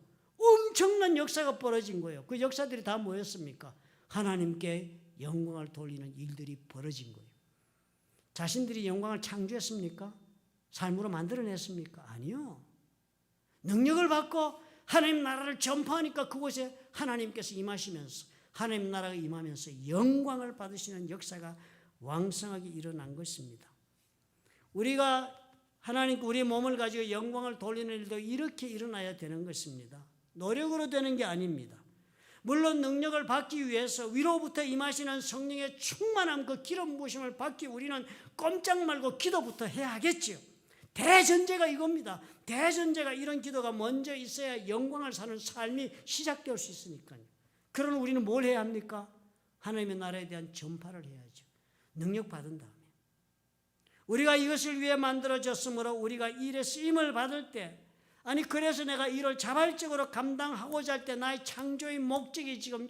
엄청난 역사가 벌어진 거예요. 그 역사들이 다 뭐였습니까? 하나님께 영광을 돌리는 일들이 벌어진 거예요. 자신들이 영광을 창조했습니까? 삶으로 만들어냈습니까? 아니요. 능력을 받고 하나님 나라를 전파하니까 그곳에 하나님께서 임하시면서 하나님 나라가 임하면서 영광을 받으시는 역사가 왕성하게 일어난 것입니다. 우리가 하나님께 우리 몸을 가지고 영광을 돌리는 일도 이렇게 일어나야 되는 것입니다. 노력으로 되는 게 아닙니다. 물론 능력을 받기 위해서 위로부터 임하시는 성령의 충만함, 그 기름 부으심을 받기 우리는 꼼짝 말고 기도부터 해야 하겠지요. 대전제가 이겁니다. 대전제가 이런 기도가 먼저 있어야 영광을 사는 삶이 시작될 수 있으니까요. 그러나 우리는 뭘 해야 합니까? 하나님의 나라에 대한 전파를 해야죠. 능력 받은 다음에. 우리가 이것을 위해 만들어졌으므로 우리가 일에 쓰임을 받을 때, 아니 그래서 내가 이를 자발적으로 감당하고자 할 때 나의 창조의 목적이 지금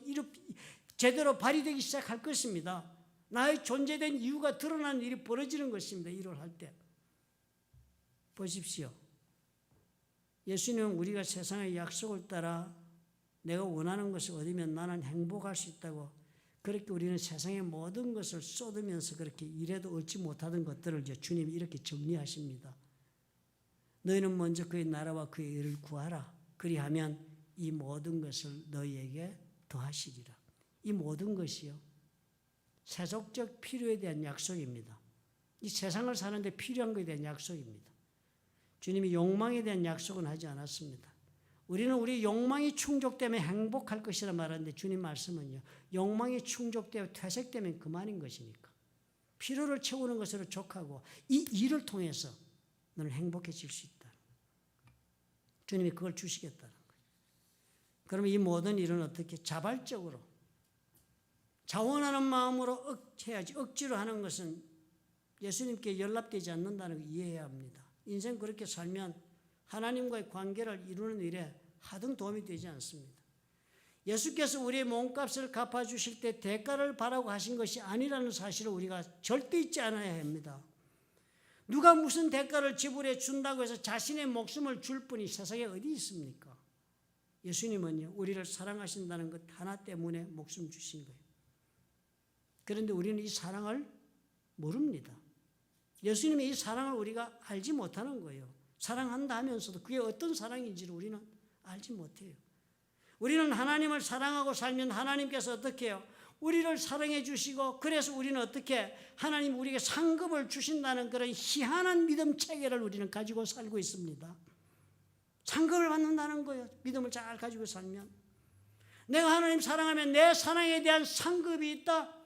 제대로 발휘되기 시작할 것입니다. 나의 존재된 이유가 드러나는 일이 벌어지는 것입니다. 일을 할 때. 보십시오. 예수님은 우리가 세상의 약속을 따라 내가 원하는 것을 얻으면 나는 행복할 수 있다고, 그렇게 우리는 세상의 모든 것을 쏟으면서 그렇게 일해도 얻지 못하던 것들을 주님이 이렇게 정리하십니다. 너희는 먼저 그의 나라와 그의 의를 구하라. 그리하면 이 모든 것을 너희에게 더하시리라. 이 모든 것이요, 세속적 필요에 대한 약속입니다. 이 세상을 사는데 필요한 것에 대한 약속입니다. 주님이 욕망에 대한 약속은 하지 않았습니다. 우리는 우리 욕망이 충족되면 행복할 것이라 말하는데 주님 말씀은요, 욕망이 충족되어 퇴색되면 그만인 것이니까 필요를 채우는 것으로 족하고 이 일을 통해서 너는 행복해질 수 있다. 주님이 그걸 주시겠다는 거예요. 그러면 이 모든 일은 어떻게 자발적으로 자원하는 마음으로 해야지, 억지로 하는 것은 예수님께 연락되지 않는다는 걸 이해해야 합니다. 인생 그렇게 살면 하나님과의 관계를 이루는 일에 하등 도움이 되지 않습니다. 예수께서 우리의 몸값을 갚아주실 때 대가를 바라고 하신 것이 아니라는 사실을 우리가 절대 잊지 않아야 합니다. 누가 무슨 대가를 지불해 준다고 해서 자신의 목숨을 줄 분이 세상에 어디 있습니까? 예수님은요, 우리를 사랑하신다는 것 하나 때문에 목숨 주신 거예요. 그런데 우리는 이 사랑을 모릅니다. 예수님의 이 사랑을 우리가 알지 못하는 거예요. 사랑한다 하면서도 그게 어떤 사랑인지를 우리는 알지 못해요. 우리는 하나님을 사랑하고 살면 하나님께서 어떻게 해요? 우리를 사랑해 주시고, 그래서 우리는 어떻게 하나님 우리에게 상급을 주신다는 그런 희한한 믿음 체계를 우리는 가지고 살고 있습니다. 상급을 받는다는 거예요. 믿음을 잘 가지고 살면. 내가 하나님 사랑하면 내 사랑에 대한 상급이 있다.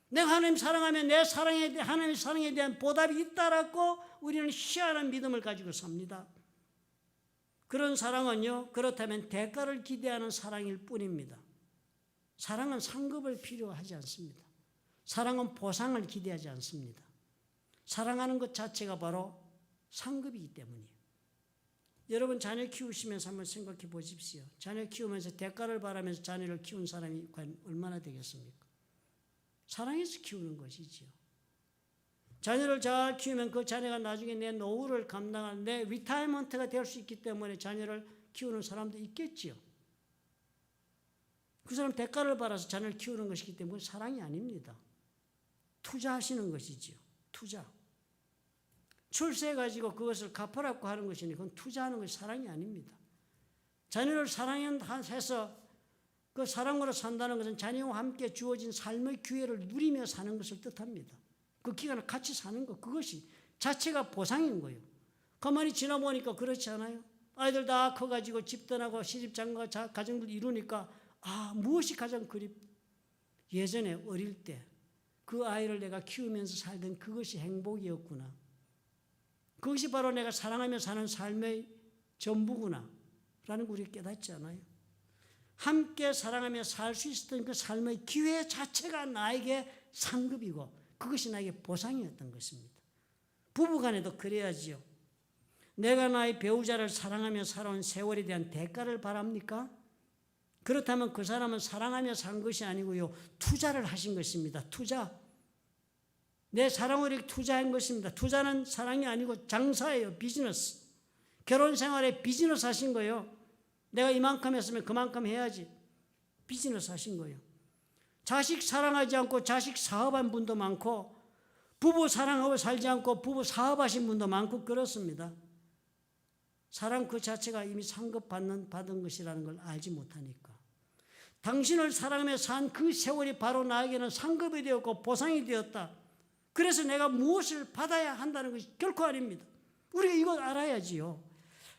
내가 하나님 사랑하면 내 사랑에 대한, 하나님 사랑에 대한 보답이 있다라고 우리는 희한한 믿음을 가지고 삽니다. 그런 사랑은요, 그렇다면 대가를 기대하는 사랑일 뿐입니다. 사랑은 상급을 필요하지 않습니다. 사랑은 보상을 기대하지 않습니다. 사랑하는 것 자체가 바로 상급이기 때문이에요. 여러분 자녀 키우시면서 한번 생각해 보십시오. 자녀 키우면서 대가를 바라면서 자녀를 키운 사람이 과연 얼마나 되겠습니까? 사랑해서 키우는 것이지요. 자녀를 잘 키우면 그 자녀가 나중에 내 노후를 감당할 내 리타이먼트가 될 수 있기 때문에 자녀를 키우는 사람도 있겠지요. 그 사람 대가를 받아서 자녀를 키우는 것이기 때문에 사랑이 아닙니다. 투자하시는 것이지요. 투자. 출세해가지고 그것을 갚으라고 하는 것이니 그건 투자하는 것이 사랑이 아닙니다. 자녀를 사랑해서 그 사랑으로 산다는 것은 자녀와 함께 주어진 삶의 기회를 누리며 사는 것을 뜻합니다. 그 기간을 같이 사는 것, 그것이 자체가 보상인 거예요. 가만히 지나보니까 그렇지 않아요? 아이들 다 커가지고 집 떠나고 시집장가 가정들 이루니까 무엇이 가장 예전에 어릴 때 그 아이를 내가 키우면서 살던 그것이 행복이었구나. 그것이 바로 내가 사랑하며 사는 삶의 전부구나 라는 걸 우리가 깨닫지 않아요? 함께 사랑하며 살 수 있었던 그 삶의 기회 자체가 나에게 상급이고 그것이 나에게 보상이었던 것입니다. 부부간에도 그래야지요. 내가 나의 배우자를 사랑하며 살아온 세월에 대한 대가를 바랍니까? 그렇다면 그 사람은 사랑하며 산 것이 아니고요, 투자를 하신 것입니다. 투자. 내 사랑을 이렇게 투자한 것입니다. 투자는 사랑이 아니고 장사예요. 비즈니스. 결혼 생활에 비즈니스 하신 거예요. 내가 이만큼 했으면 그만큼 해야지. 비즈니스 하신 거예요. 자식 사랑하지 않고 자식 사업한 분도 많고, 부부 사랑하고 살지 않고 부부 사업하신 분도 많고 그렇습니다. 사랑 그 자체가 이미 받은 것이라는 걸 알지 못하니까. 당신을 사랑하며 산 그 세월이 바로 나에게는 상급이 되었고 보상이 되었다. 그래서 내가 무엇을 받아야 한다는 것이 결코 아닙니다. 우리가 이걸 알아야지요.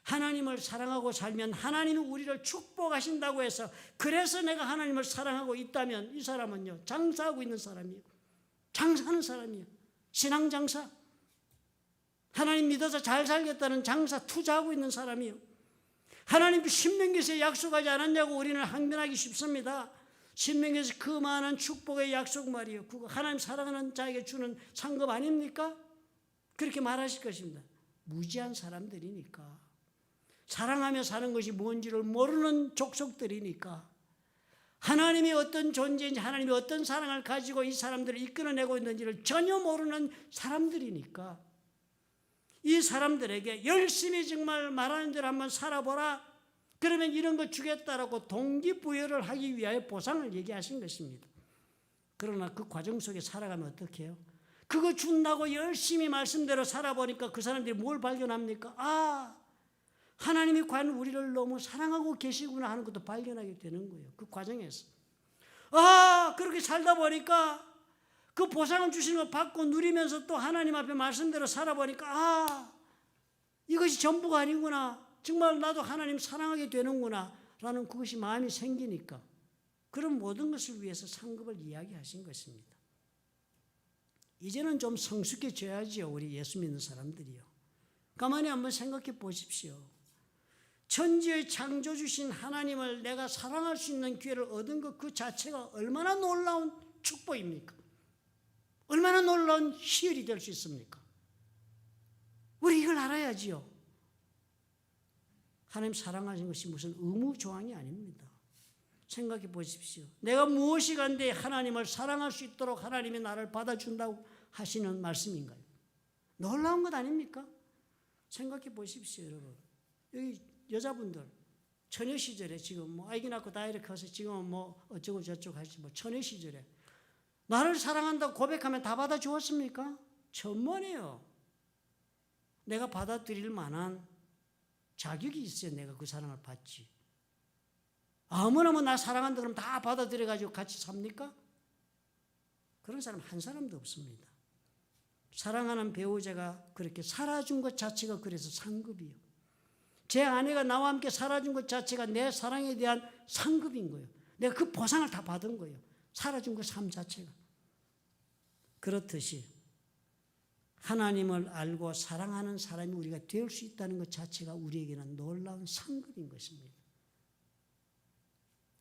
하나님을 사랑하고 살면 하나님이 우리를 축복하신다고 해서, 그래서 내가 하나님을 사랑하고 있다면 이 사람은요, 장사하고 있는 사람이에요. 장사하는 사람이에요. 신앙 장사. 하나님 믿어서 잘 살겠다는 장사, 투자하고 있는 사람이에요. 하나님 신명기에서 약속하지 않았냐고 우리는 항변하기 쉽습니다. 신명기에서 그 많은 축복의 약속 말이에요. 그거 하나님 사랑하는 자에게 주는 상급 아닙니까? 그렇게 말하실 것입니다. 무지한 사람들이니까, 사랑하며 사는 것이 뭔지를 모르는 족속들이니까, 하나님이 어떤 존재인지, 하나님이 어떤 사랑을 가지고 이 사람들을 이끌어내고 있는지를 전혀 모르는 사람들이니까, 이 사람들에게 열심히 정말 말하는 대로 한번 살아보라, 그러면 이런 거 주겠다라고 동기부여를 하기 위하여 보상을 얘기하신 것입니다. 그러나 그 과정 속에 살아가면 어떻게 해요? 그거 준다고 열심히 말씀대로 살아보니까 그 사람들이 뭘 발견합니까? 아, 하나님이 과연 우리를 너무 사랑하고 계시구나 하는 것도 발견하게 되는 거예요. 그 과정에서. 아, 그렇게 살다 보니까 그 보상을 주시는 거 받고 누리면서 또 하나님 앞에 말씀대로 살아보니까, 아, 이것이 전부가 아니구나. 정말 나도 하나님 사랑하게 되는구나 라는 그것이 마음이 생기니까, 그런 모든 것을 위해서 상급을 이야기하신 것입니다. 이제는 좀 성숙해져야지요, 우리 예수 믿는 사람들이요. 가만히 한번 생각해 보십시오. 천지의 창조 주신 하나님을 내가 사랑할 수 있는 기회를 얻은 것 그 자체가 얼마나 놀라운 축복입니까? 얼마나 놀라운 희열이 될 수 있습니까? 우리 이걸 알아야지요. 하나님 사랑하신 것이 무슨 의무조항이 아닙니다. 생각해 보십시오. 내가 무엇이 간데 하나님을 사랑할 수 있도록 하나님이 나를 받아준다고 하시는 말씀인가요? 놀라운 것 아닙니까? 생각해 보십시오, 여러분. 여기 여자분들 처녀 시절에 지금 뭐 아기 낳고 다 이렇게 해서 지금은 뭐 어쩌고 저쩌고 하시 뭐 처녀 시절에 나를 사랑한다고 고백하면 다 받아주었습니까? 천만에요. 내가 받아들일 만한 자격이 있어야 내가 그 사랑을 받지. 아무나 뭐 나 사랑한다 그러면 다 받아들여가지고 같이 삽니까? 그런 사람 한 사람도 없습니다. 사랑하는 배우자가 그렇게 살아준 것 자체가 그래서 상급이에요. 제 아내가 나와 함께 살아준 것 자체가 내 사랑에 대한 상급인 거예요. 내가 그 보상을 다 받은 거예요. 살아준 그 삶 자체가. 그렇듯이 하나님을 알고 사랑하는 사람이 우리가 될 수 있다는 것 자체가 우리에게는 놀라운 상급인 것입니다.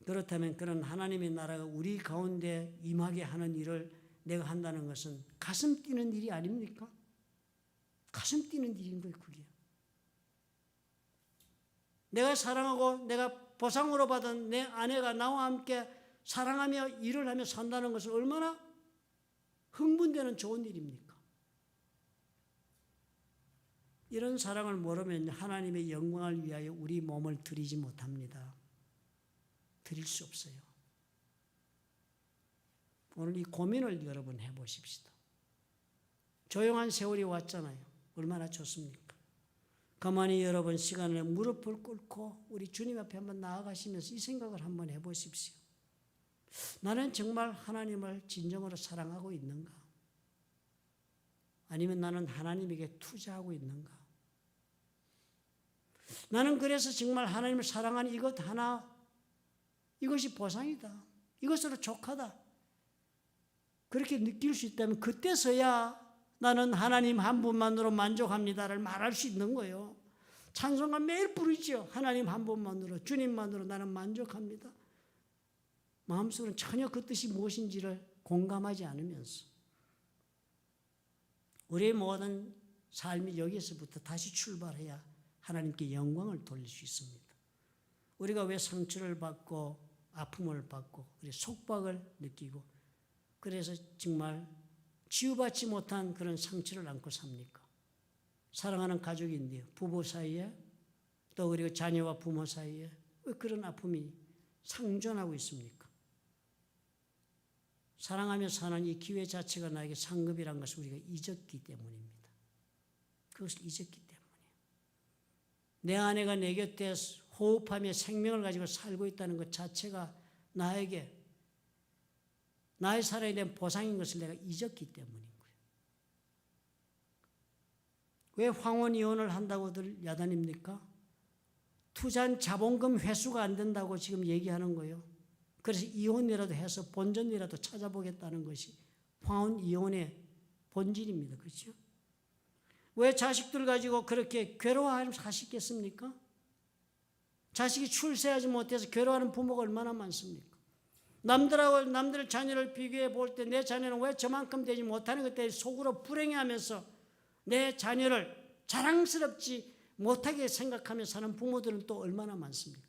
그렇다면 그런 하나님의 나라가 우리 가운데 임하게 하는 일을 내가 한다는 것은 가슴 뛰는 일이 아닙니까? 가슴 뛰는 일인 거예요, 그게. 내가 사랑하고 내가 보상으로 받은 내 아내가 나와 함께 사랑하며 일을 하며 산다는 것은 얼마나 흥분되는 좋은 일입니까? 이런 사랑을 모르면 하나님의 영광을 위하여 우리 몸을 드리지 못합니다. 드릴 수 없어요. 오늘 이 고민을 여러분 해보십시다. 조용한 세월이 왔잖아요. 얼마나 좋습니까? 가만히 여러분 시간에 무릎을 꿇고 우리 주님 앞에 한번 나아가시면서 이 생각을 한번 해보십시오. 나는 정말 하나님을 진정으로 사랑하고 있는가? 아니면 나는 하나님에게 투자하고 있는가? 나는 그래서 정말 하나님을 사랑하는 이것 하나, 이것이 보상이다. 이것으로 족하다. 그렇게 느낄 수 있다면 그때서야 나는 하나님 한 분만으로 만족합니다를 말할 수 있는 거예요. 찬송가 매일 부르죠. 하나님 한 분만으로, 주님만으로 나는 만족합니다. 마음속으로는 전혀 그 뜻이 무엇인지를 공감하지 않으면서 우리의 모든 삶이 여기서부터 다시 출발해야 하나님께 영광을 돌릴 수 있습니다. 우리가 왜 상처를 받고 아픔을 받고 속박을 느끼고 그래서 정말 치유받지 못한 그런 상처를 안고 삽니까? 사랑하는 가족인데요. 부부 사이에 또 그리고 자녀와 부모 사이에 왜 그런 아픔이 상존하고 있습니까? 사랑하며 사는 이 기회 자체가 나에게 상급이라는 것을 우리가 잊었기 때문입니다. 그것을 잊었기 때문이에요. 내 아내가 내 곁에 호흡하며 생명을 가지고 살고 있다는 것 자체가 나에게 나의 살아야 된 보상인 것을 내가 잊었기 때문인 거예요. 왜 황혼 이혼을 한다고들 야단입니까? 투자한 자본금 회수가 안 된다고 지금 얘기하는 거예요. 그래서 이혼이라도 해서 본전이라도 찾아보겠다는 것이 황혼 이혼의 본질입니다. 그렇죠? 왜 자식들 가지고 그렇게 괴로워하면서 하시겠습니까? 자식이 출세하지 못해서 괴로워하는 부모가 얼마나 많습니까? 남들 자녀를 비교해 볼 때 내 자녀는 왜 저만큼 되지 못하는 것 때문에 속으로 불행해하면서 내 자녀를 자랑스럽지 못하게 생각하며 사는 부모들은 또 얼마나 많습니까?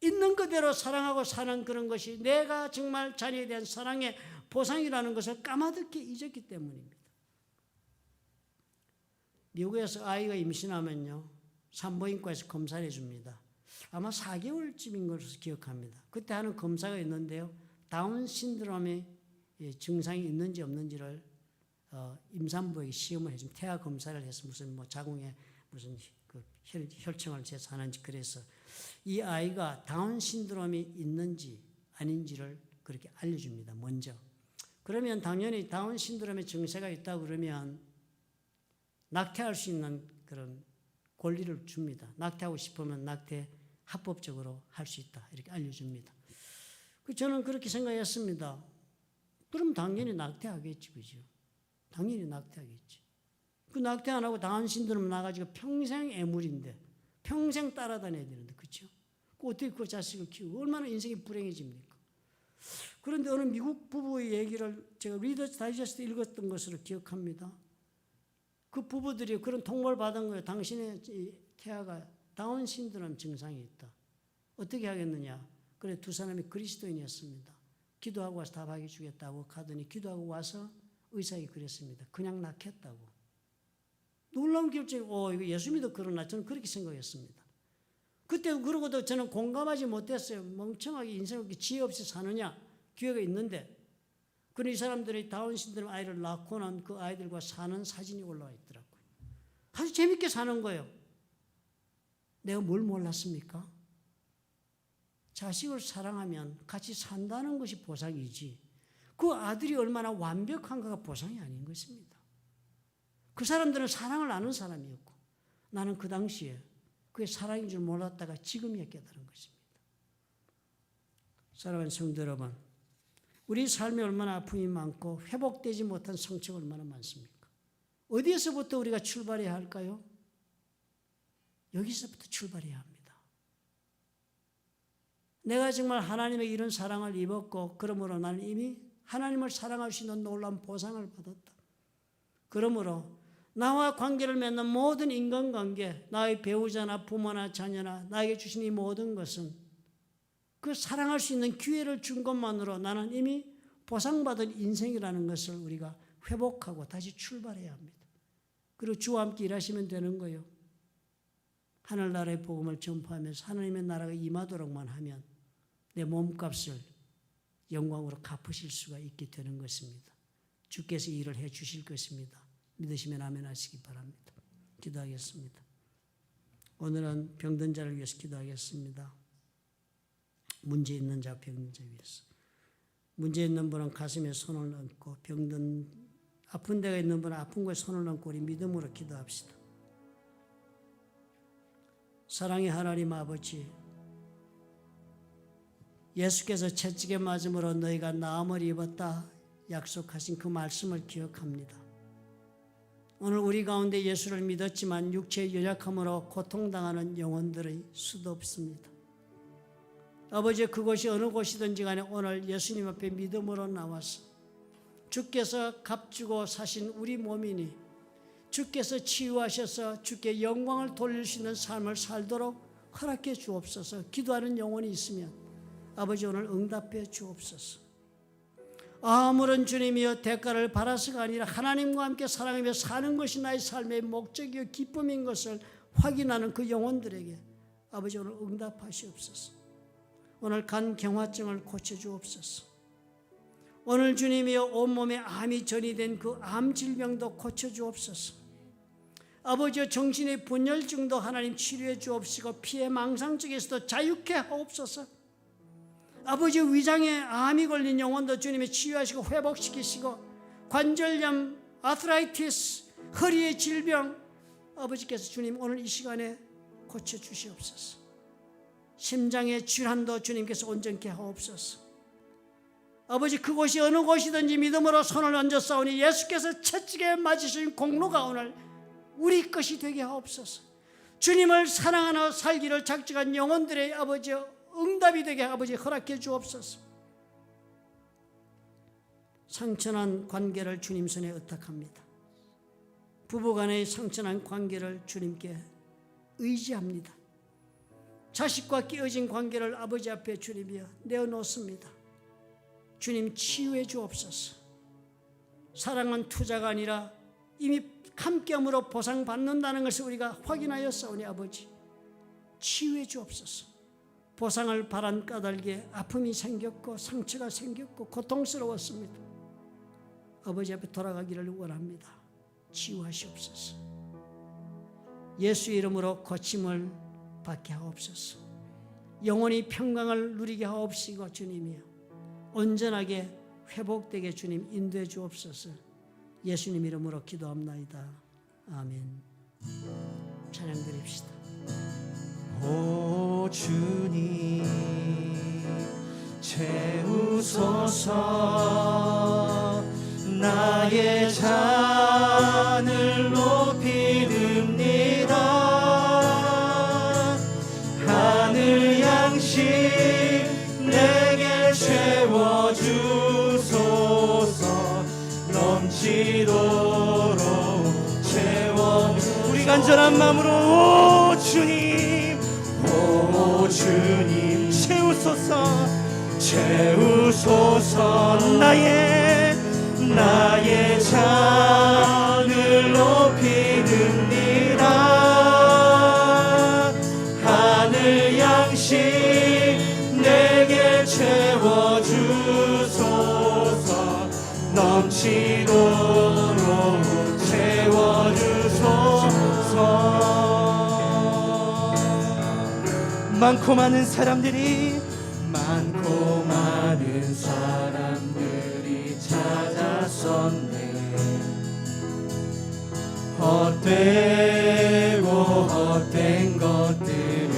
있는 그대로 사랑하고 사는 그런 것이 내가 정말 자녀에 대한 사랑의 보상이라는 것을 까마득히 잊었기 때문입니다. 미국에서 아이가 임신하면요, 산부인과에서 검사를 해줍니다. 아마 4개월쯤인 것으로 기억합니다. 그때 하는 검사가 있는데요, 다운 신드롬의 증상이 있는지 없는지를 임산부에게 시험을 해주면 태아 검사를 해서 무슨 뭐 자궁에 무슨 그 혈청을 재산하는지 그래서 이 아이가 다운 신드롬이 있는지 아닌지를 그렇게 알려줍니다. 먼저. 그러면 당연히 다운 신드롬의 증세가 있다 그러면 낙태할 수 있는 그런 권리를 줍니다. 낙태하고 싶으면 낙태 합법적으로 할 수 있다 이렇게 알려줍니다. 저는 그렇게 생각했습니다. 그럼 당연히 낙태하겠지, 그죠? 당연히 낙태하겠지. 그 낙태 안 하고 다운 신드롬 나가지고 평생 애물인데 평생 따라다녀야 되는데, 그렇죠? 어떻게 그 자식을 키우고 얼마나 인생이 불행해집니까? 그런데 어느 미국 부부의 얘기를 제가 리더스 다이저스트 읽었던 것으로 기억합니다. 그 부부들이 그런 통보를 받은 거예요. 당신의 태아가 다운 신드롬 증상이 있다. 어떻게 하겠느냐? 그래 두 사람이 그리스도인이었습니다. 기도하고 와서 답하게 주겠다고 가더니 기도하고 와서 의사에게 그랬습니다. 그냥 낳겠다고. 놀라운 결정이 이거 예수 믿어 그러나 저는 그렇게 생각했습니다. 그때 그러고도 저는 공감하지 못했어요. 멍청하게 인생을 그렇게 지혜 없이 사느냐? 기회가 있는데. 그런 이 사람들이 다운 신드롬 아이를 낳고는 그 아이들과 사는 사진이 올라와 있더라고요. 아주 재밌게 사는 거예요. 내가 뭘 몰랐습니까? 자식을 사랑하면 같이 산다는 것이 보상이지 그 아들이 얼마나 완벽한가가 보상이 아닌 것입니다. 그 사람들은 사랑을 아는 사람이었고 나는 그 당시에 그게 사랑인 줄 몰랐다가 지금이야 깨달은 것입니다. 사랑하는 성도 여러분, 우리 삶에 얼마나 아픔이 많고 회복되지 못한 상처가 얼마나 많습니까? 어디에서부터 우리가 출발해야 할까요? 여기서부터 출발해야 합니다. 내가 정말 하나님의 이런 사랑을 입었고 그러므로 나는 이미 하나님을 사랑할 수 있는 놀라운 보상을 받았다. 그러므로 나와 관계를 맺는 모든 인간관계, 나의 배우자나 부모나 자녀나 나에게 주신 이 모든 것은 그 사랑할 수 있는 기회를 준 것만으로 나는 이미 보상받은 인생이라는 것을 우리가 회복하고 다시 출발해야 합니다. 그리고 주와 함께 일하시면 되는 거예요. 하늘나라의 복음을 전파하면서 하나님의 나라가 임하도록만 하면 내 몸값을 영광으로 갚으실 수가 있게 되는 것입니다. 주께서 일을 해 주실 것입니다. 믿으시면 아멘 하시기 바랍니다. 기도하겠습니다. 오늘은 병든 자를 위해서 기도하겠습니다. 문제 있는 자, 병든 자 위해서. 문제 있는 분은 가슴에 손을 얹고 병든 아픈 데가 있는 분은 아픈 곳에 손을 얹고 우리 믿음으로 기도합시다. 사랑의 하나님 아버지, 예수께서 채찍에 맞음으로 너희가 나음을 입었다 약속하신 그 말씀을 기억합니다. 오늘 우리 가운데 예수를 믿었지만 육체의 연약함으로 고통당하는 영혼들의 수도 없습니다. 아버지, 그곳이 어느 곳이든지 간에 오늘 예수님 앞에 믿음으로 나와서 주께서 값주고 사신 우리 몸이니 주께서 치유하셔서 주께 영광을 돌릴 수 있는 삶을 살도록 허락해 주옵소서. 기도하는 영혼이 있으면 아버지 오늘 응답해 주옵소서. 아무런 주님이여 대가를 바라서가 아니라 하나님과 함께 사랑하며 사는 것이 나의 삶의 목적이요 기쁨인 것을 확인하는 그 영혼들에게 아버지 오늘 응답하시옵소서. 오늘 간경화증을 고쳐주옵소서. 오늘 주님이여 온몸에 암이 전이된 그 암 질병도 고쳐주옵소서. 아버지여 정신의 분열증도 하나님 치료해 주옵시고 피해 망상증에서도 자유케 하옵소서. 아버지 위장에 암이 걸린 영혼도 주님이 치유하시고 회복시키시고 관절염, 아트라이티스, 허리의 질병 아버지께서 주님 오늘 이 시간에 고쳐주시옵소서. 심장의 질환도 주님께서 온전케 하옵소서. 아버지 그곳이 어느 곳이든지 믿음으로 손을 얹어 싸우니 예수께서 채찍에 맞으신 공로가 오늘 우리 것이 되게 하옵소서. 주님을 사랑하며 살기를 작정한 영혼들의 아버지 응답이 되게 아버지 허락해 주옵소서. 상처난 관계를 주님 손에 의탁합니다. 부부간의 상처난 관계를 주님께 의지합니다. 자식과 끼어진 관계를 아버지 앞에 주님이여 내어놓습니다. 주님 치유해 주옵소서. 사랑은 투자가 아니라 이미 함께함으로 보상받는다는 것을 우리가 확인하였사오니 아버지 치유해 주옵소서. 보상을 바란 까닭에 아픔이 생겼고 상처가 생겼고 고통스러웠습니다. 아버지 앞에 돌아가기를 원합니다. 치유하시옵소서. 예수 이름으로 고침을 받게 하옵소서. 영원히 평강을 누리게 하옵시고 주님이여 온전하게 회복되게 주님 인도해 주옵소서. 예수님 이름으로 기도합나이다. 아멘. 찬양 드립시다. 오 주님 채우소서. 나의 잔을 높이 듭니다. 하늘 양식 내게 채워주소서. 넘치도록 채워주소서. 우리 간절한 마음으로 오 주님, 오 주님 채우소서. 채우소서. 나의 잔을 높이 듭니다. 하늘 양식 내게 채워주소서. 넘치도록 채워주소서. 많고 많은 사람들이 찾았었네. 헛되고 헛된 것들을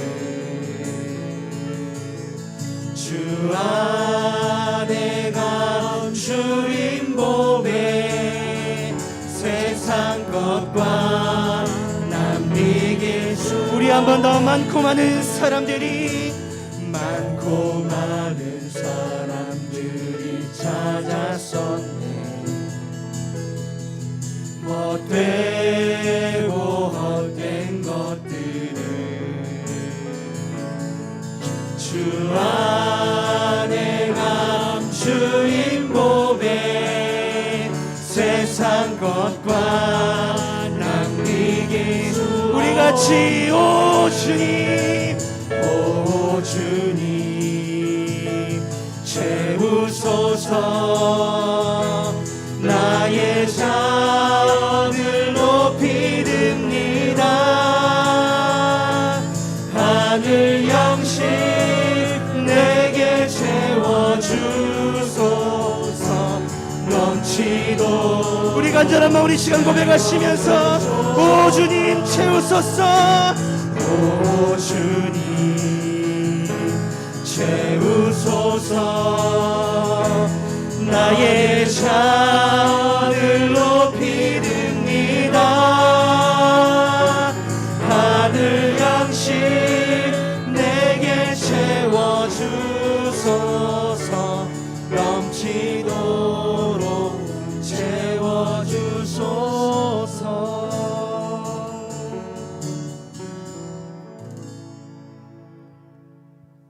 주 안에 감추인 봄에 세상 것과 남비길 수. 우리 한 번 더 많고 많은 사람들이 찾았었네. 헛되고 헛된 것들을 주 안에 감추인 봄에 세상 것과 낭비기. 우리 같이 오 주님, 오 주님 채우소서. 나의 잔을 높이 듭니다. 하늘 양식 내게 채워주소서. 넘치도록. 우리 간절한 마음 우리 시간 고백하시면서 오 주님 채우소서. 오 주님 채우소서. 나의 잔을 높이 듭니다. 하늘 양식 내게 채워주소서. 넘치도록 채워주소서.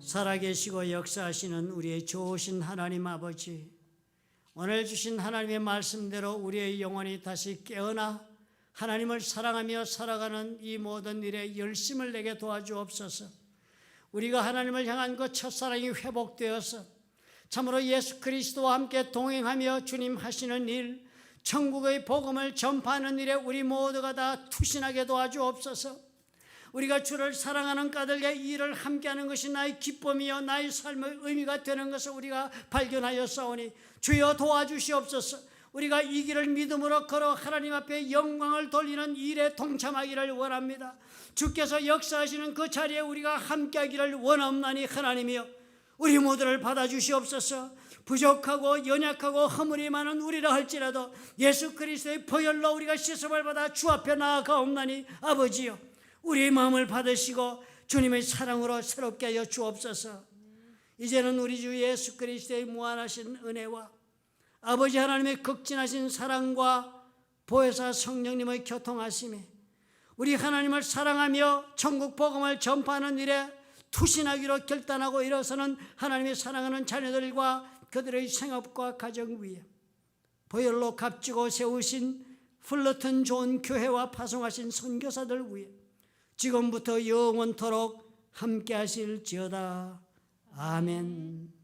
살아계시고 역사하시는 우리의 좋으신 하나님 아버지, 오늘 주신 하나님의 말씀대로 우리의 영혼이 다시 깨어나 하나님을 사랑하며 살아가는 이 모든 일에 열심을 내게 도와주옵소서. 우리가 하나님을 향한 그 첫사랑이 회복되어서 참으로 예수 그리스도와 함께 동행하며 주님 하시는 일, 천국의 복음을 전파하는 일에 우리 모두가 다 투신하게 도와주옵소서. 우리가 주를 사랑하는 까닭에 이 일을 함께하는 것이 나의 기쁨이요 나의 삶의 의미가 되는 것을 우리가 발견하였사오니 주여 도와주시옵소서. 우리가 이 길을 믿음으로 걸어 하나님 앞에 영광을 돌리는 일에 동참하기를 원합니다. 주께서 역사하시는 그 자리에 우리가 함께하기를 원하옵나니 하나님이여 우리 모두를 받아주시옵소서. 부족하고 연약하고 허물이 많은 우리라 할지라도 예수 그리스도의 보혈로 우리가 씻음을 받아 주 앞에 나아가옵나니 아버지여 우리의 마음을 받으시고 주님의 사랑으로 새롭게 하여 주옵소서. 이제는 우리 주 예수 그리스도의 무한하신 은혜와 아버지 하나님의 극진하신 사랑과 보혜사 성령님의 교통하심이 우리 하나님을 사랑하며 천국 복음을 전파하는 일에 투신하기로 결단하고 일어서는 하나님의 사랑하는 자녀들과 그들의 생업과 가정 위에 보혈로 값지고 세우신 플러튼 좋은 교회와 파송하신 선교사들 위에 지금부터 영원토록 함께 하실지어다. 아멘.